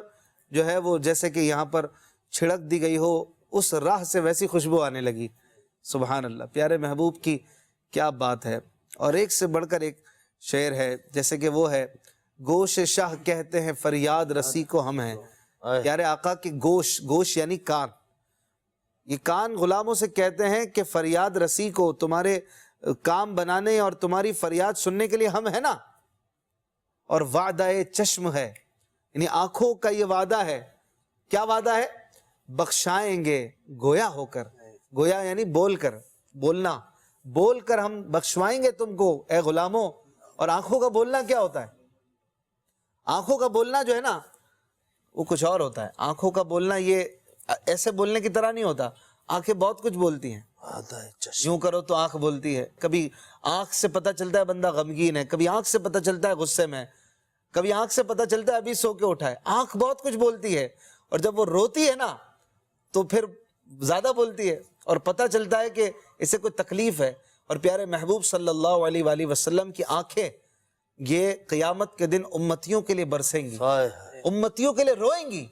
جو ہے وہ جیسے کہ یہاں پر چھڑک دی گئی ہو، اس راہ سے ویسی خوشبو آنے لگی۔ سبحان اللہ، پیارے محبوب کی کیا بات ہے۔ اور ایک سے بڑھ کر ایک شعر ہے، جیسے کہ وہ ہے گوش شاہ کہتے ہیں فریاد رسی کو ہم ہیں۔ پیارے آقا کی گوش یعنی کان، یہ کان غلاموں سے کہتے ہیں کہ فریاد رسی کو، تمہارے کام بنانے اور تمہاری فریاد سننے کے لیے ہم ہیں نا۔ اور وعدہ چشم ہے، یعنی آنکھوں کا یہ وعدہ ہے۔ کیا وعدہ ہے؟ بخشائیں گے گویا ہو کر، گویا یعنی بول کر، بولنا، بول کر ہم بخشوائیں گے تم کو اے غلاموں۔ اور آنکھوں کا بولنا کیا ہوتا ہے؟ آنکھوں کا بولنا جو ہے نا وہ کچھ اور ہوتا ہے۔ آنکھوں کا بولنا یہ ایسے بولنے کی طرح نہیں ہوتا، آنکھیں بہت کچھ بولتی ہیں، یوں کرو تو آنکھ بولتی ہے، کبھی آنکھ سے پتہ چلتا ہے بندہ غمگین ہے، کبھی آنکھ سے پتہ چلتا ہے غصے میں، کبھی آنکھ سے پتہ چلتا ہے ابھی سو کے اٹھا ہے۔ آنکھ بہت کچھ بولتی ہے، اور جب وہ روتی ہے نا تو پھر زیادہ بولتی ہے، اور پتہ چلتا ہے کہ اسے کوئی تکلیف ہے۔ اور پیارے محبوب صلی اللہ علیہ وآلہ وسلم کی آنکھیں یہ قیامت کے دن امتیوں کے لیے برسیں گی، امتیوں کے لیے روئیں گی۔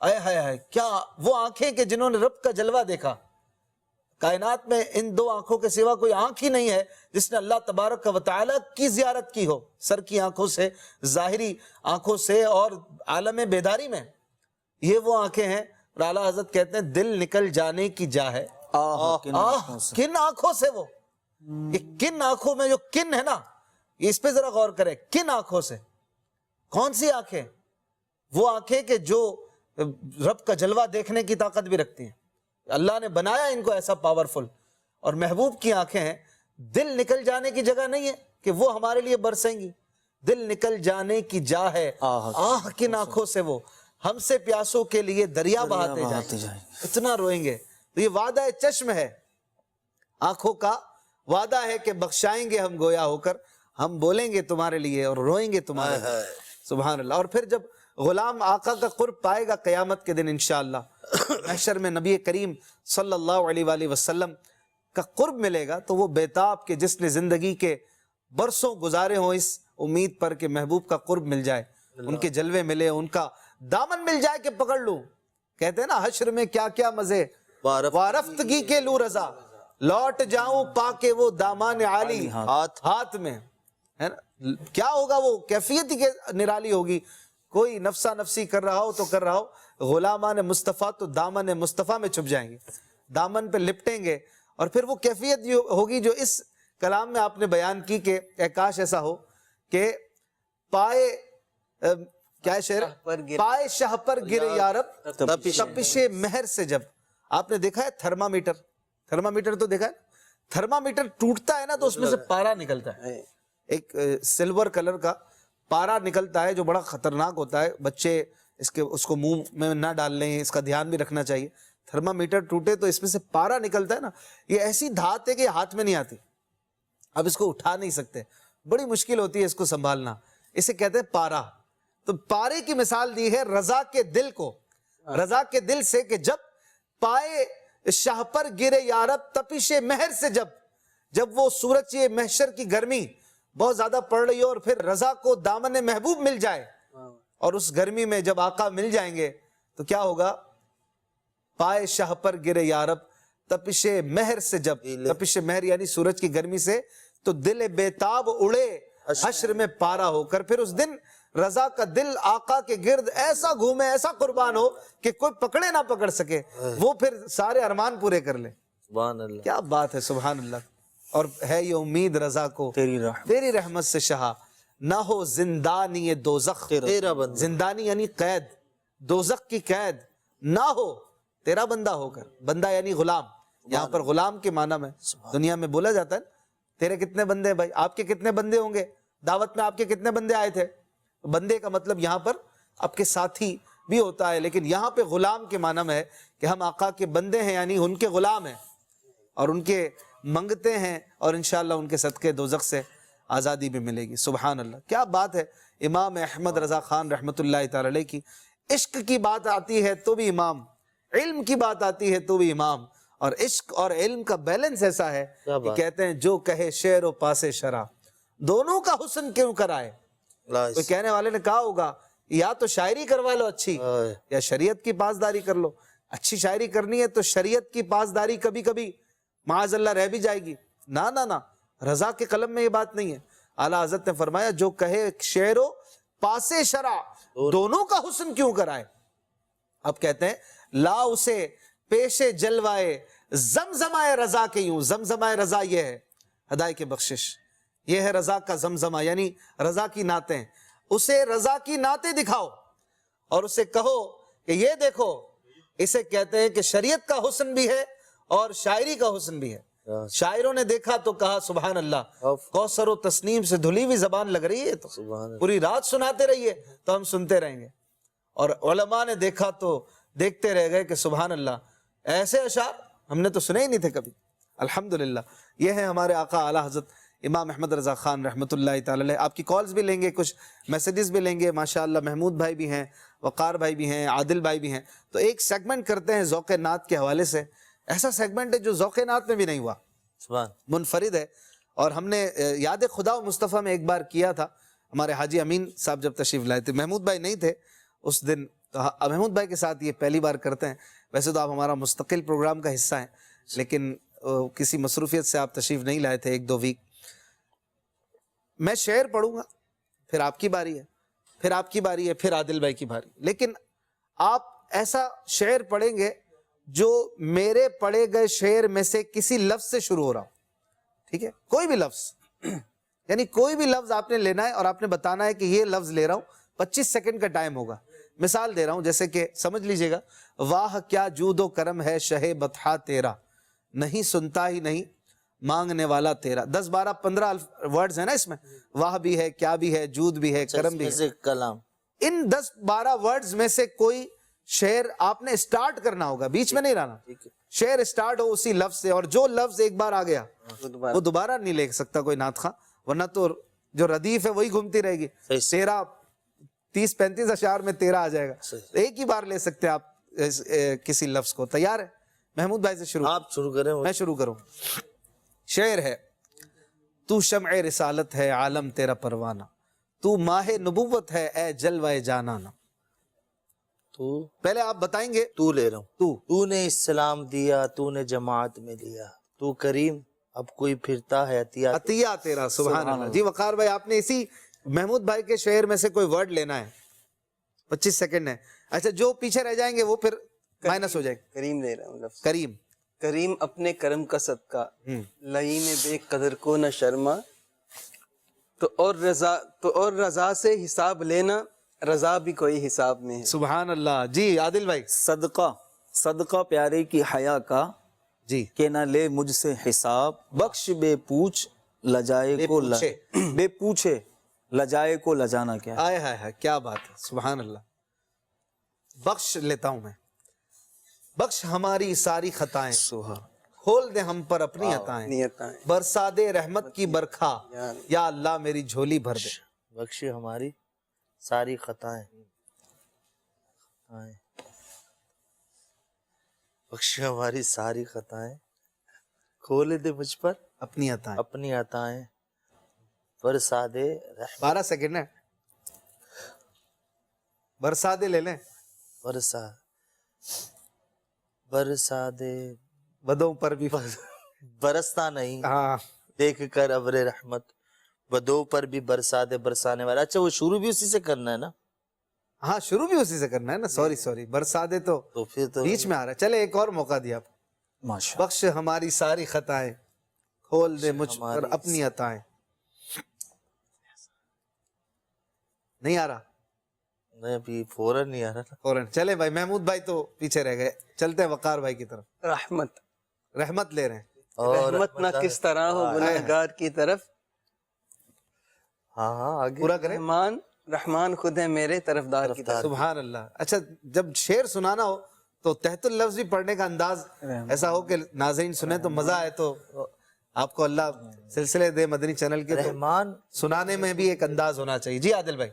اے ہائے ہائے، کیا وہ آنکھیں کہ جنہوں نے رب کا جلوہ دیکھا۔ کائنات میں ان دو آنکھوں کے سوا کوئی آنکھ ہی نہیں ہے جس نے اللہ تبارک و تعالیٰ کی زیارت کی ہو، سر کی آنکھوں سے، ظاہری آنکھوں سے، اور عالم بیداری میں۔ یہ وہ آنکھیں ہیں، اور اعلیٰ حضرت کہتے ہیں دل نکل جانے کی جا ہے کن آنکھوں سے۔ وہ یہ کن آنکھوں میں جو کن ہے نا، یہ اس پہ ذرا غور کریں، کن آنکھوں سے، کون سی آنکھیں؟ وہ آنکھیں کہ جو رب کا جلوہ دیکھنے کی طاقت بھی رکھتی ہیں، اللہ نے بنایا ان کو ایسا پاورفل۔ اور محبوب کی آنکھیں ہیں، دل نکل جانے کی جگہ نہیں ہے کہ وہ ہمارے لیے برسیں گی، دل نکل جانے کی جا ہے آہ کن آنکھوں سے، وہ ہم سے پیاسوں کے لیے دریا بہاتے جائیں، اتنا روئیں گے۔ تو یہ وعدہ چشم ہے، آنکھوں کا وعدہ ہے کہ بخشائیں گے ہم گویا ہو کر، ہم بولیں گے تمہارے لیے اور روئیں گے تمہارے لیے۔ سبحان اللہ۔ اور پھر جب غلام آقا کا قرب پائے گا قیامت کے دن انشاءاللہ، محشر میں نبی کریم صلی اللہ علیہ وآلہ وسلم کا قرب ملے گا، تو وہ بیتاب کے جس نے زندگی کے برسوں گزارے ہوں اس امید پر کہ محبوب کا قرب مل جائے، ان کے جلوے ملے، ان کا دامن مل جائے کہ پکڑ لوں۔ کہتے ہیں نا حشر میں کیا کیا مزے، وارفتگی کے لوں رضا، لوٹ جاؤں پا کے وہ دامان عالی ہاتھ میں، ہے نا؟ کیا ہوگا، وہ کیفیت ہی نرالی ہوگی۔ کوئی نفسا نفسی کر رہا ہو تو کر رہا ہو، غلامان مصطفیٰ تو دامن مصطفیٰ میں چھپ جائیں گے، دامن پہ لپٹیں گے، اور پھر وہ کیفیت جو ہوگی جو اس کلام میں آپ نے بیان کی کہ اے کاش ایسا ہو کہ پائے کیا ہے شعر، پائے شاہ پر گرے یارب تپش مہر سے جب. آپ نے دیکھا ہے تھرمامیٹر تو دیکھا ہے، تھرمامیٹر ٹوٹتا ہے نا تو اس میں سے پارا نکلتا ہے، ایک سلور کلر کا پارا نکلتا ہے جو بڑا خطرناک ہوتا ہے. بچے اس کو منہ میں نہ ڈال لیں، اس کا دھیان بھی رکھنا چاہیے. تھرمامیٹر ٹوٹے تو اس میں سے پارا نکلتا ہے نا، یہ ایسی دھات ہے کہ ہاتھ میں نہیں آتی، اب اس کو اٹھا نہیں سکتے، بڑی مشکل ہوتی ہے اس کو سنبھالنا، اسے کہتے ہیں پارا. تو پارے کی مثال دی ہے رضا کے دل کو، رضا کے دل سے کہ جب پائے شاہ پر گرے یارب تپش مہر سے جب وہ سورج یہ محشر کی گرمی بہت زیادہ پڑ رہی ہو اور پھر رضا کو دامن محبوب مل جائے، اور اس گرمی میں جب آقا مل جائیں گے تو کیا ہوگا؟ پائے شاہ پر گرے یارب تپش مہر سے جب، تپش مہر یعنی سورج کی گرمی سے، تو دل بےتاب اڑے حشر میں پارا ہو کر. پھر اس دن رضا کا دل آقا کے گرد ایسا گھومے، ایسا قربان ہو کہ کوئی پکڑے نہ پکڑ سکے، وہ پھر سارے ارمان پورے کر لے. سبحان اللہ، کیا بات ہے، سبحان اللہ. اور ہے یہ امید رضا کو تیری رحمت سے شہا، نہ ہو زندانی دوزخ، تیرا بندہ، زندانی یعنی قید، دوزخ کی قید نہ ہو تیرا بندہ ہو کر. بندہ یعنی غلام، یہاں پر غلام کے معنی میں دنیا میں بولا جاتا ہے. تیرے کتنے بندے ہیں بھائی؟ آپ کے کتنے بندے ہوں گے؟ دعوت میں آپ کے کتنے بندے آئے تھے؟ بندے کا مطلب یہاں پر آپ کے ساتھی بھی ہوتا ہے، لیکن یہاں پہ غلام کے معنی میں ہے کہ ہم آقا کے بندے ہیں، یعنی ان کے غلام ہیں اور ان کے منگتے ہیں، اور انشاءاللہ ان کے صدقے دوزخ سے آزادی بھی ملے گی. سبحان اللہ، کیا بات ہے. امام احمد رضا خان رحمۃ اللہ تعالی علیہ کی عشق کی بات آتی ہے تو بھی امام، علم کی بات آتی ہے تو بھی امام. اور عشق اور علم کا بیلنس ایسا ہے کہ کہتے ہیں جو کہے شعر و پاسے شرع، دونوں کا حسن کیوں کرائے. کوئی کہنے والے نے کہا ہوگا یا تو شاعری کروا لو اچھی، یا شریعت کی پاسداری کر لو. اچھی شاعری کرنی ہے تو شریعت کی پاسداری کبھی کبھی معاذ اللہ رہ بھی جائے گی. نہ رضا کے قلم میں یہ بات نہیں ہے. اعلیٰ حضرت نے فرمایا جو کہے شعر و پاسے شرع، دونوں کا حسن کیوں کرائے. اب کہتے ہیں لا اسے پیش جلوائے زمزمائے رضا کے یوں. زمزمائے رضا یہ ہے ہدایت کی بخشش، یہ ہے رضا کا زمزمہ، یعنی رضا کی نعتیں. اسے رضا کی نعتیں دکھاؤ اور اسے کہو کہ یہ دیکھو، اسے کہتے ہیں کہ شریعت کا حسن بھی ہے اور شاعری کا حسن بھی ہے. شاعروں نے دیکھا تو کہا سبحان اللہ، کوثر و تسنیم سے دھلی ہوئی زبان لگ رہی ہے، تو پوری رات سناتے رہیے تو ہم سنتے رہیں گے. اور علماء نے دیکھا تو دیکھتے رہ گئے کہ سبحان اللہ، ایسے اشعار ہم نے تو سنے ہی نہیں تھے کبھی. الحمدللہ، یہ ہے ہمارے آقا اعلیٰ حضرت امام احمد رضا خان رحمۃ اللہ تعالی علیہ. آپ کی کالز بھی لیں گے، کچھ میسیجز بھی لیں گے. ماشاءاللہ محمود بھائی بھی ہیں، وقار بھائی بھی ہیں، عادل بھائی بھی ہیں. تو ایک سیگمنٹ کرتے ہیں ذوق نعت کے حوالے سے. ایسا سیگمنٹ ہے جو ذوق نعت میں بھی نہیں ہوا، منفرد ہے. اور ہم نے یاد خدا و مصطفیٰ میں ایک بار کیا تھا، ہمارے حاجی امین صاحب جب تشریف لائے تھے، محمود بھائی نہیں تھے اس دن، تو محمود بھائی کے ساتھ یہ پہلی بار کرتے ہیں. ویسے تو آپ ہمارا مستقل پروگرام کا حصہ ہیں، لیکن کسی مصروفیت سے آپ تشریف نہیں لائے تھے 1-2 ویک. میں شعر پڑھوں گا، پھر آپ کی باری ہے، پھر آپ کی باری ہے، پھر عادل بھائی کی باری. لیکن آپ ایسا شعر پڑھیں گے جو میرے پڑھے گئے شعر میں سے کسی لفظ سے شروع ہو رہا ہو. ٹھیک ہے؟ کوئی بھی لفظ، یعنی کوئی بھی لفظ آپ نے لینا ہے اور آپ نے بتانا ہے کہ یہ لفظ لے رہا ہوں. 25 سیکنڈ کا ٹائم ہوگا. مثال دے رہا ہوں، جیسے کہ سمجھ لیجئے گا، واہ کیا جود و کرم ہے شہ بطحا تیرا، نہیں سنتا ہی نہیں مانگنے والا تیرا. 10 12 15 ورڈز ہیں نا اس میں، واہ بھی ہے، کیا بھی ہے، جود بھی ہے، کرم بھی ہے. کلام ان 10 12 ورڈز میں سے کوئی شعر آپ نے اسٹارٹ کرنا ہوگا، بیچ میں نہیں رہنا. شعر اسٹارٹ ہو اسی لفظ سے، اور جو لفظ ایک بار آ گیا وہ دوبارہ نہیں لے سکتا کوئی نعت خواں، ورنہ تو جو ردیف ہے وہی گھومتی رہے گی. 30-35 اشعار میں 13 آ جائے گا. ایک ہی بار لے سکتے آپ کسی لفظ کو. تیار ہے؟ محمود بھائی سے شروع. آپ شروع کریں. میں شروع کروں. شعر ہے: تو شمع رسالت ہے عالم تیرا پروانہ، تو ماہ نبوت ہے اے جلوہ جانانہ. تو پہلے آپ بتائیں گے. تو لے رہا ہوں. تو نے اسلام دیا، تو نے جماعت میں لیا، تو کریم اب کوئی پھرتا ہے عطیہ تیرا. سبحان اللہ. جی وقار بھائی، آپ نے اسی محمود بھائی کے شعر میں سے کوئی ورڈ لینا ہے. 25 سیکنڈ ہے. اچھا، جو پیچھے رہ جائیں گے وہ پھر مائنس ہو جائے گا. کریم لے رہا ہوں. کریم. کریم اپنے کرم کا صدقہ لئی میں بے قدر کو نہ شرما، تو اور رضا سے حساب لینا، رضا بھی کوئی حساب میں ہے۔ سبحان اللہ۔ جی عادل بھائی۔ صدقہ صدقہ پیارے کی حیا کا، جی کہ نہ لے مجھ سے حساب، بخش بے پوچھ لجائے کو بے پوچھے لجائے کو لجانا کیا ہے؟ آئے ہائے ہائے، کیا بات ہے، سبحان اللہ۔ بخش لیتا ہوں میں، بخش ہماری ساری خطائیں، کھول دے ہم پر اپنی عطائیں، برسا دے رحمت کی برکھا، یا اللہ میری جھولی بھر دے۔ بخش ہماری ساری خطائیں، بخش ہماری ساری خطائیں، کھول دے مجھ پر اپنی عطائیں، اپنی عطائیں، برسا دے رحمت 12 سیکنڈ ہے، برسا دے لے لیں، برسا دے بدوں پر بھی برستا نہیں، ہاں دیکھ کر ابر رحمت، بدو پر بھی برسا دے برسانے والا۔ اچھا وہ شروع بھی اسی سے کرنا ہے نا؟ ہاں شروع بھی اسی سے کرنا ہے نا، سوری برسا دے تو پھر تو بیچ میں آ رہا ہے۔ چلے ایک اور موقع دیا آپ، ماشاء بخش ہماری ساری خطائیں، کھول دے مجھ پر اپنی عطائیں۔ نہیں آ رہا؟ نہیں ابھی فوراً نہیں آ رہا۔ فوراً چلے بھائی، محمود بھائی تو پیچھے رہ گئے، چلتے ہیں وقار بھائی کی طرف۔ رحمت لے رہے ہیں، اور رحمت نہ کس طرح ہو گنہگار کی طرف، ہاں آگے پورا کریں۔ رحمان خود ہے میرے طرفدار کی طرف۔ سبحان اللہ۔ اچھا جب شعر سنانا ہو تو تحت اللفظ بھی پڑھنے کا انداز ایسا ہو کہ ناظرین سنیں تو مزہ آئے، تو آپ کو اللہ سلسلے دے مدنی چینل کے، رحمان سنانے میں بھی ایک انداز ہونا چاہیے۔ جی عادل بھائی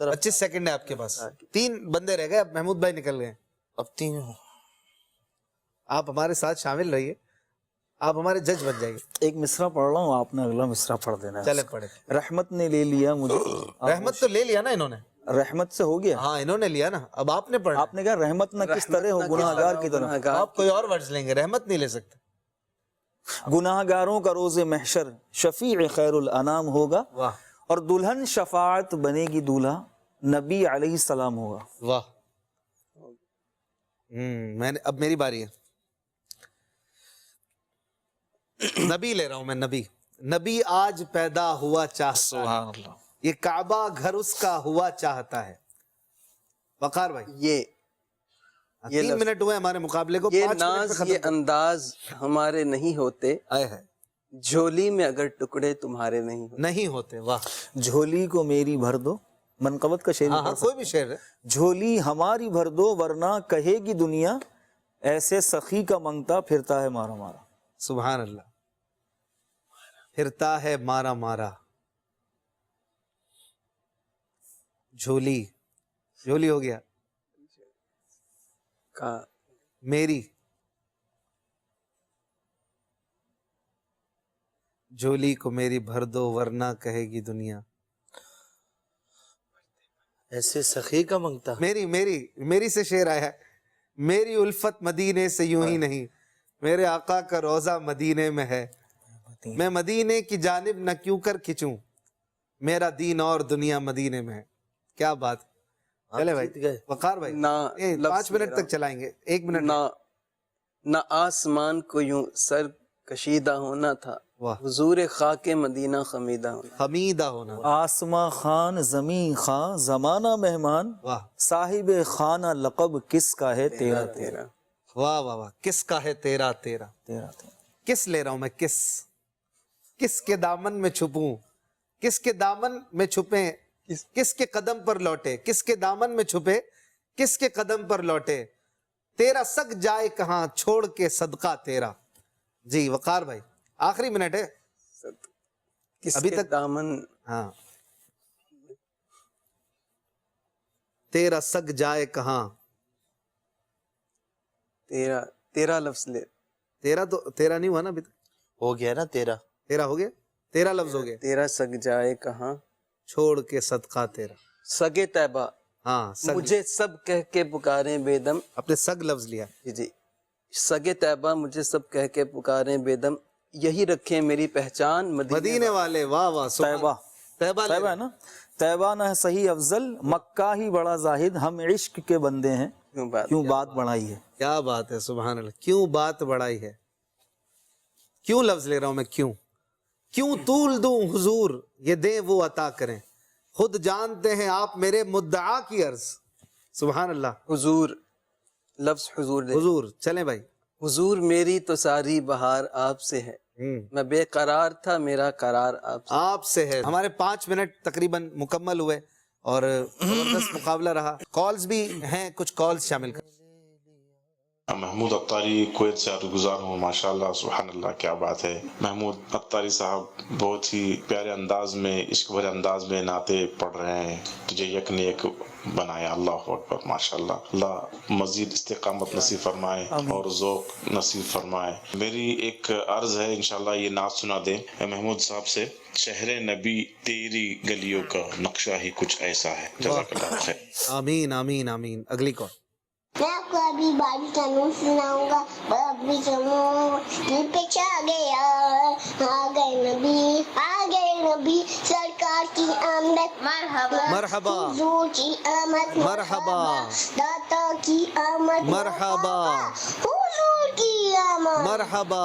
25 سیکنڈ ہے آپ کے پاس، 3 بندے رہ گئے، اب محمود بھائی نکل گئے، اب 3۔ آپ ہمارے ساتھ شامل رہیے، آپ ہمارے جج بن جائیے۔ ایک مصرع پڑھ رہا ہوں، آپ نے اگلا مصرع پڑھ دینا ہے۔ چلے پڑھے۔ رحمت نے لے لیا مجھے، رحمت تو لے لیا نا انہوں نے، رحمت سے ہو گیا، ہاں انہوں نے لیا نا، اب آپ نے پڑھا۔ آپ نے کہا رحمت نہ کس طرح ہو گناہگار کی طرف، آپ کوئی اور ورڈز لیں گے، رحمت نہیں لے سکتے۔ گناہگاروں کا روز محشر شفیع خیر الانام ہوگا، واہ اور دلہن شفاعت بنے گی دولہا نبی علیہ السلام ہوگا۔ واہ، میں نے، اب میری باری ہے۔ نبی لے رہا ہوں میں، نبی آج پیدا ہوا چاہتا ہے، یہ کعبہ گھر اس کا ہوا چاہتا ہے۔ وقار بھائی یہ 3 منٹ ہوئے ہمارے مقابلے کو، یہ 5 منٹ ناز میں ختم یہ انداز ہمارے نہیں ہوتے، آئے ہے جھولی میں اگر ٹکڑے تمہارے نہیں ہوتے۔ واہ، جھولی کو میری بھر دو، منقبت کا شعر ہاں کوئی بھی شعر ہے۔ جھولی ہماری بھر دو ورنہ کہے گی دنیا، ایسے سخی کا منگتا پھرتا ہے مارا مارا۔ سبحان اللہ، پھرتا ہے مارا مارا۔ جھولی ہو گیا، میری جھولی کو میری بھر دو ورنہ کہے گی دنیا، ایسے سخی کا منگتا۔ میری سے شعر آیا ہے، میری الفت مدینے سے یوں ہی نہیں، میرے آقا کا روزہ مدینے میں ہے، میں مدینے کی جانب نہ کیوں کر کھچوں، میرا دین اور دنیا مدینے میں ہے۔ کیا بات، چلے بھائی وقار بھائی 5 منٹ تک چلائیں گے، 1 منٹ۔ نہ آسمان کو یوں سر کشیدہ ہونا تھا، حضور خاک مدینہ خمیدہ ہونا۔ آسماں خان زمین خان زمانہ مہمان، صاحب خانہ لقب کس کا ہے تیرا تیرا۔ واہ واہ واہ، کس کا ہے تیرا تیرا۔ کس لے رہا ہوں میں، کس کے دامن میں چھپوں، کس کے دامن میں چھپے، کس کے قدم پر لوٹے، کس کے دامن میں چھپے، کس کے قدم پر لوٹے، تیرا سگ جائے کہاں چھوڑ کے صدقہ تیرا۔ جی وقار بھائی آخری منٹ ہے ابھی تک، دامن، ہاں، تیرا سگ جائے کہاں، تیرا لفظ لے، تیرا تو تیرا نہیں ہوا نا ابھی تک، ہو گیا نا تیرا ہو گیا، تیرا لفظ ہو گیا، تیرا سگ جائے کہاں چھوڑ کے صدقہ تیرا۔ سگے طیبہ، ہاں مجھے سب کہہ کے پکاریں بے دم، اپنے سگ لفظ لیا۔ جی سگے طیبہ مجھے سب کہہ کے پکاریں بے دم، یہی رکھیں میری پہچان مدینے والے۔ واہ واہ، طیبہ ہے نا، طیبہ نہ صحیح افضل، مکہ ہی بڑا زاہد، ہم عشق کے بندے ہیں کیوں بات بڑھائی ہے. کیا بات ہے, سبحان اللہ. کیوں بات بڑھائی ہے, کیوں لفظ لے رہا ہوں میں, کیوں طول دوں حضور یہ دیں وہ عطا کریں, خود جانتے ہیں آپ میرے مدعا کی عرض. سبحان اللہ. حضور, لفظ حضور دے. حضور چلیں بھائی. حضور میری تو ساری بہار آپ سے ہے, میں بے قرار تھا میرا قرار آپ سے ہے. ہمارے 5 منٹ تقریباً مکمل ہوئے اور زبردست مقابلہ رہا. کالز بھی ہیں, کچھ کالز شامل کر. محمود عطاری کویت سے عرض گزار ہوں. ماشاءاللہ سبحان اللہ کیا بات ہے. محمود عطاری صاحب بہت ہی پیارے انداز میں, عشق بھرے انداز میں نعتیں پڑھ رہے ہیں. تجھے یک نے ایک بنایا. اللہ اکبر, ماشاءاللہ. اللہ مزید استقامت نصیب فرمائے اور ذوق نصیب فرمائے. میری ایک عرض ہے, انشاءاللہ یہ نعت سنا دیں محمود صاحب سے. شہر نبی تیری گلیوں کا نقشہ ہی کچھ ایسا ہے. جزاک اللہ خیر. آمین آمین آمین. اگلی کال. میں آپ کو ابھی بابی کا نور سناؤں گا. بابی کا نور دل پہ چھا گیا, آ گئے نبی سرکار کی آمد. مرحبا مرحبا. حضور کی آمد. مرحبا. داتا کی آمد. مرحبا. حضور کی آمد. مرحبا.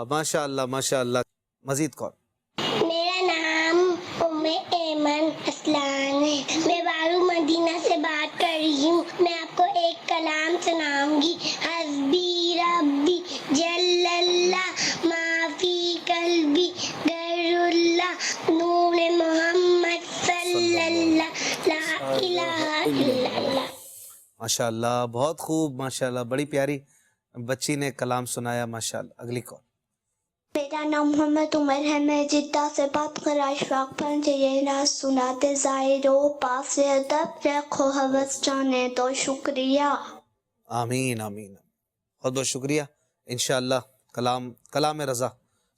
ماشاءاللہ ماشاءاللہ. مزید کال. میرا نام ام ایمن اسلان ہے. میں بارو مدینہ سے بات کر رہی ہوں. میں آپ کو ایک کلام سناؤں گی. حسبی ربی جل اللہ ما فی قلبی غیر اللہ نور محمد صلی اللہ لا الہ الا اللہ. ماشاءاللہ بہت خوب, ماشاءاللہ بڑی پیاری بچی نے کلام سنایا. ماشاءاللہ. اگلی کال. میرا نام محمد عمر ہے. میں جدہ سے بات کر رہا. اشفاق پر یہ ناز سناتے ظاہر و پاس ادب رکھو حوث جانے تو شکریہ. آمین آمین. بہت بہت شکریہ. انشاءاللہ کلام رضا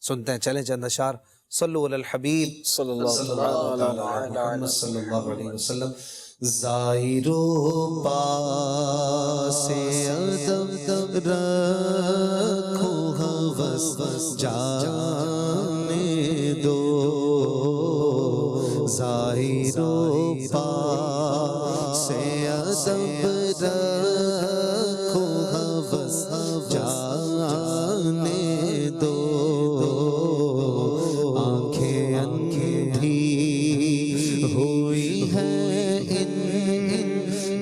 سنتے ہیں. چلیں چند اشعار. صلو علی الحبیب صلی اللہ علیہ وسلم. ظاہر و پاس ادب رکھو حوث جانے دو. ظاہر و پاس ادب رکھو حوث جانے دو. آنکھیں اندھی ہوئی ہیں ان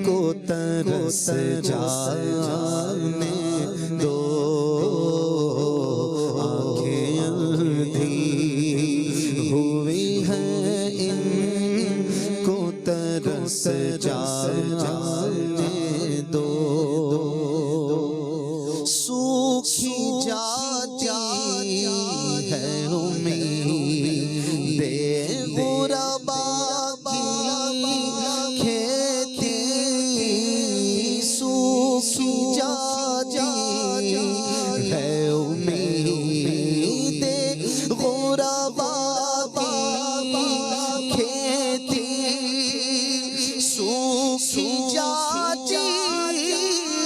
کو ترس جانے دو. آنکھیں اندھی ہوئی ہیں ان کو ترس جانے دو. سوکھی جاتی ہے امید غربا کی کھیتی. سوکھی جاتی ہے امید غربا کی کھیتی. سوکھی جاتی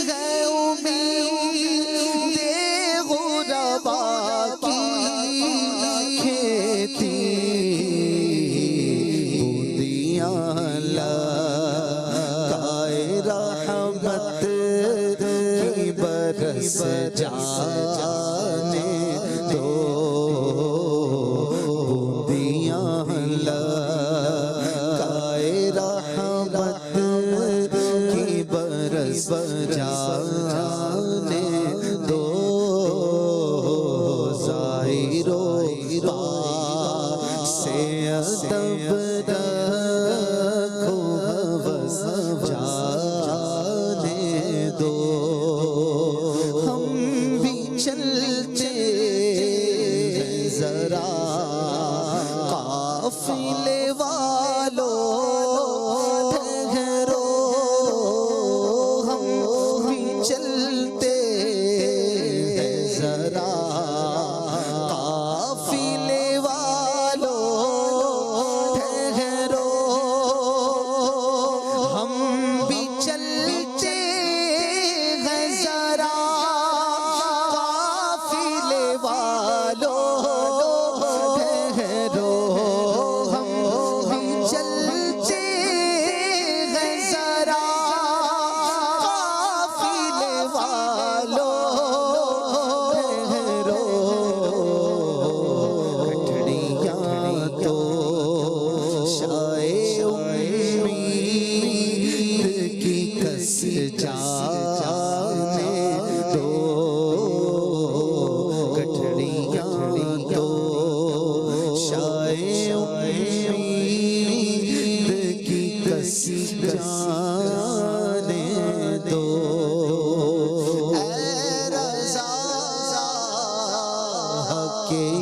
ہے امید غربا کی کھیتی. بوندیاں لگائے رحمت کی برس جانے دو. بوندیاں لگائے رحمت کی برس جانے دو. ظاہر و پاس ادب رکھو حوث جانے دو. ہم بھی چلتے ہیں ذرا قافلے والو ٹھہرو. ہم بھی چلتے ہیں ذرا قافلے والو ٹھہرو. ہم بھی چلتے ہیں ذرا قافلے والو ٹھہرو. ہم بھی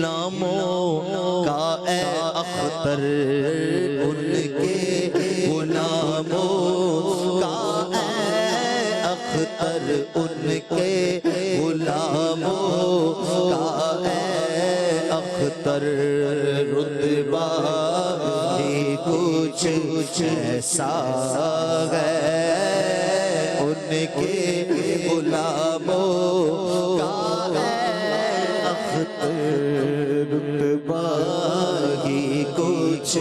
غلاموں کا اے اختر ان کے غلاموں کا اے اختر ان کے غلاموں کا اے اختر رتبہ ہی کچھ ایسا ہے ان کے غلاموں کا اے اختر رتبہ ہی کچھ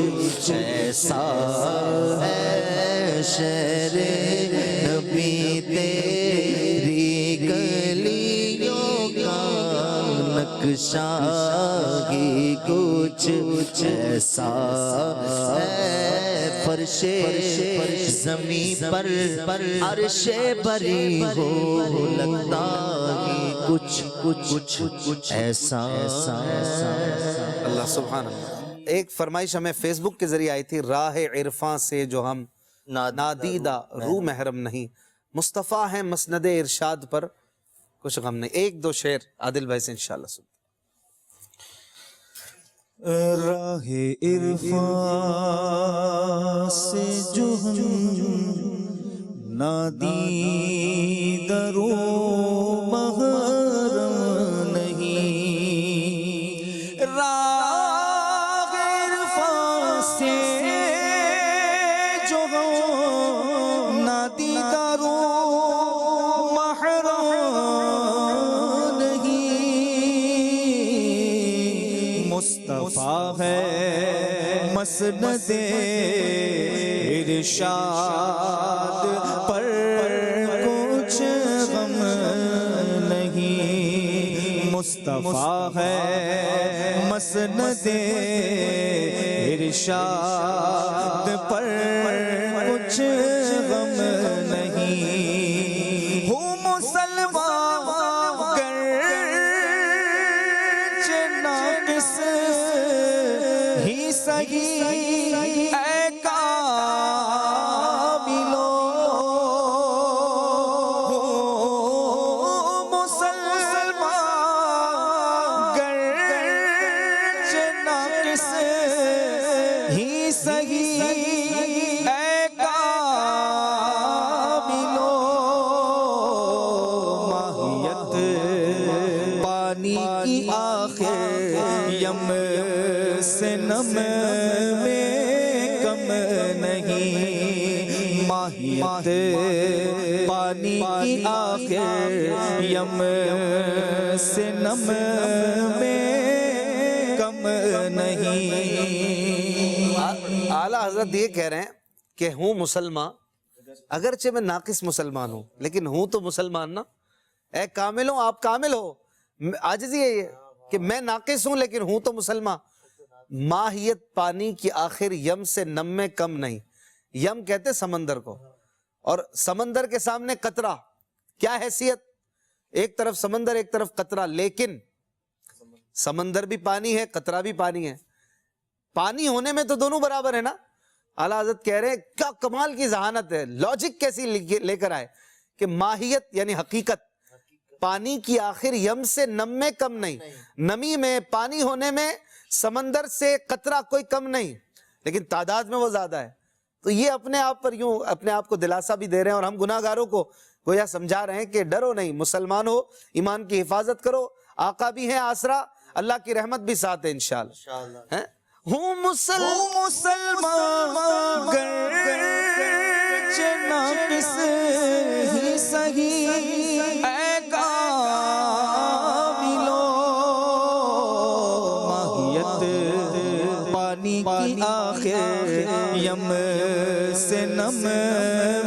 ایسا ہے شہر نبی تیری گلیوں کا نقشہ ہی کچھ ایسا ہے فرش زمین پر عرش بری ہو لگتا ہی کچھ ایسا اللہ سبحان اللہ۔ ایک فرمائش ہمیں فیس بک کے ذریعے آئی تھی، راہ عرفاں سے جو ہم نادیدہ روح محرم نہیں، مصطفیٰ ہیں مسند ارشاد پر کچھ غم نہیں۔ ایک دو شعر عادل بھائی سے انشاءاللہ سن۔ راہ عرفاں سے جو ہم نادیدہ روح محرم نہیں، راہ عرفاں سے جو ہم نادیدہ روح محرم نہیں، مصطفیٰ ہے مسند ارشاد پر کچھ غم نہیں، مصطفیٰ ہے مسند ارشاد پر کچھ غم نہیں، ہوں مسلمان گرچہ ناقص ہی سہی اے کاملو، مسلمان گرچہ ناقص ہی سہی اے کاملو، ماہیت پانی کی آخر یم سے نم میں کم نہیں، ماہیت پانی کی آخر یم سے نم میں کم نہیں۔ اعلیٰ حضرت یہ کہہ رہے ہیں کہ ہوں مسلمان، اگرچہ میں ناقص مسلمان ہوں لیکن ہوں تو مسلمان نا، اے کامل ہوں آپ کامل ہو، عاجزی ہے یہ کہ میں ناقص ہوں لیکن ہوں تو مسلمان۔ ماہیت پانی کی آخر یم سے نم میں کم نہیں، یم کہتے سمندر کو، اور سمندر کے سامنے قطرہ کیا حیثیت، ایک طرف سمندر ایک طرف قطرہ، لیکن سمندر بھی پانی ہے قطرہ بھی پانی ہے، پانی ہونے میں تو دونوں برابر ہے نا۔ اعلیٰ حضرت کہہ رہے ہیں کیا کمال کی ذہانت ہے، لاجک کیسی لے کر آئے کہ ماہیت یعنی حقیقت پانی کی آخر یم سے نم میں کم نہیں، نمی میں پانی ہونے میں سمندر سے قطرہ کوئی کم نہیں، لیکن تعداد میں وہ زیادہ ہے۔ تو یہ اپنے آپ پر یوں اپنے آپ کو دلاسا بھی دے رہے ہیں، اور ہم گناہ گاروں کو گویا سمجھا رہے ہیں کہ ڈرو نہیں، مسلمان ہو، ایمان کی حفاظت کرو، آقا بھی ہیں آسرا، اللہ کی رحمت بھی ساتھ ہے انشاءاللہ۔ ہوں مسلمان گرچہ ناقص ہی سہی اے کاملو، ماہیت پانی کی آخر یم سے نم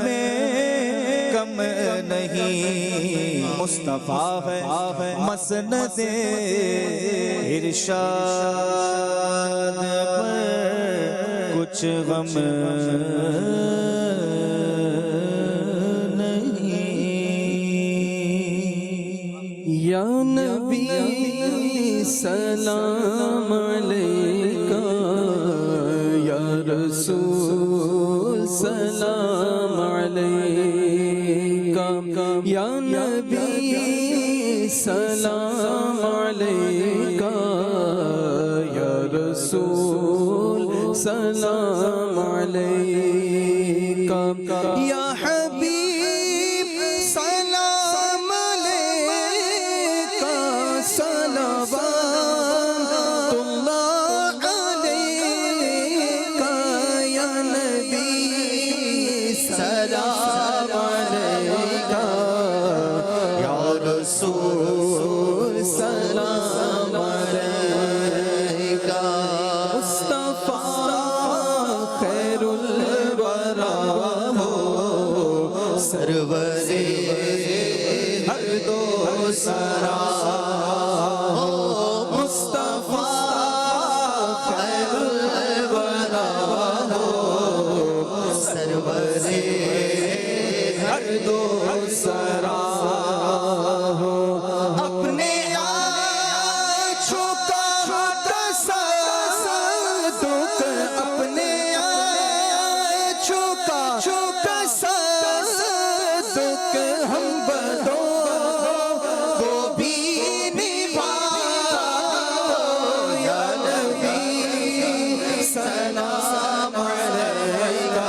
میں کم نہیں، مصطفیٰ ہے مسند ارشاد پر کچھ غم نہیں۔ یا نبی سلام علیکہ، یا رسول سلام علیکہ، یا نبی سلام علیکہ، رسول سلام علیکہ یا حبیب سلام علیکہ صلوات اللہ علیکہ یا نبی سلام علیکہ یا رسول سلام علیکہ مصطفیٰ خیر الورا ہو سرور ہر دو سرا ہو مصطفیٰ خیر الورا ہو سرور ہر دو سرا ہو اپنے آنچوں کا تصدق اپنے آنچوں کا تصدق ہم بدوں کو بھی نبھاؤ یا نبی سلام علیکہ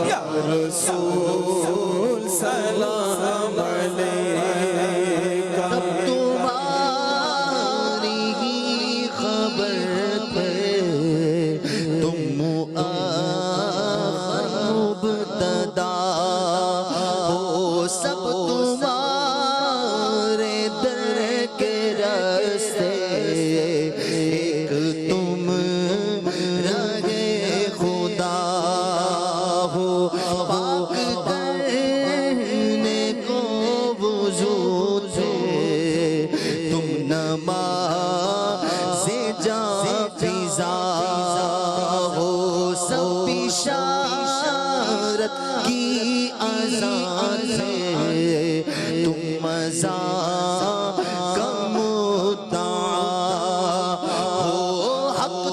یا رسول سلام علیکہ تب تمہاری ہی خبر پہ تم مؤخر مبتدا ہو سب تمہارے در کے راستے ایک تم رہے خدا ہو پاک کرنے کو وضو تھے تم نماز جاں فضا ہو سب بشارت کی اذان سے تم مزاح کا مدعا ہو حق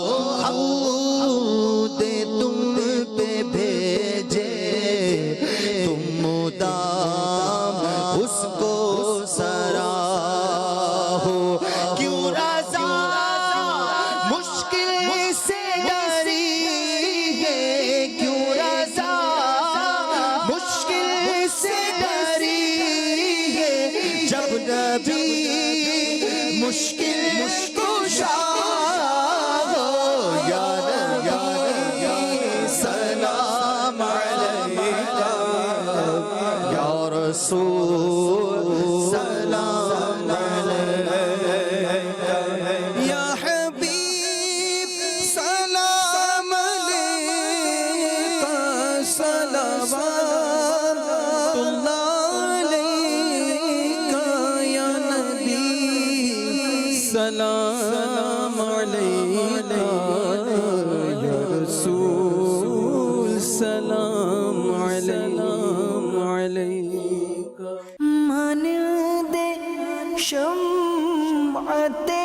دے تم پہ بھیجے تم مدام اس کو سرا ہو کیوں رضا مشکل سے ڈری ہے کیوں رضا مشکل سے ڈری ہے جب نبی مشکل کشا ہو یا نبی سلام علیکہ یا رسول سلام علیکہ یا حبیب سلام علیکہ صلوات اللہ علیکہ یا نبی سلام علیکہ یا رسول سلام علیکہ من دے شمعتے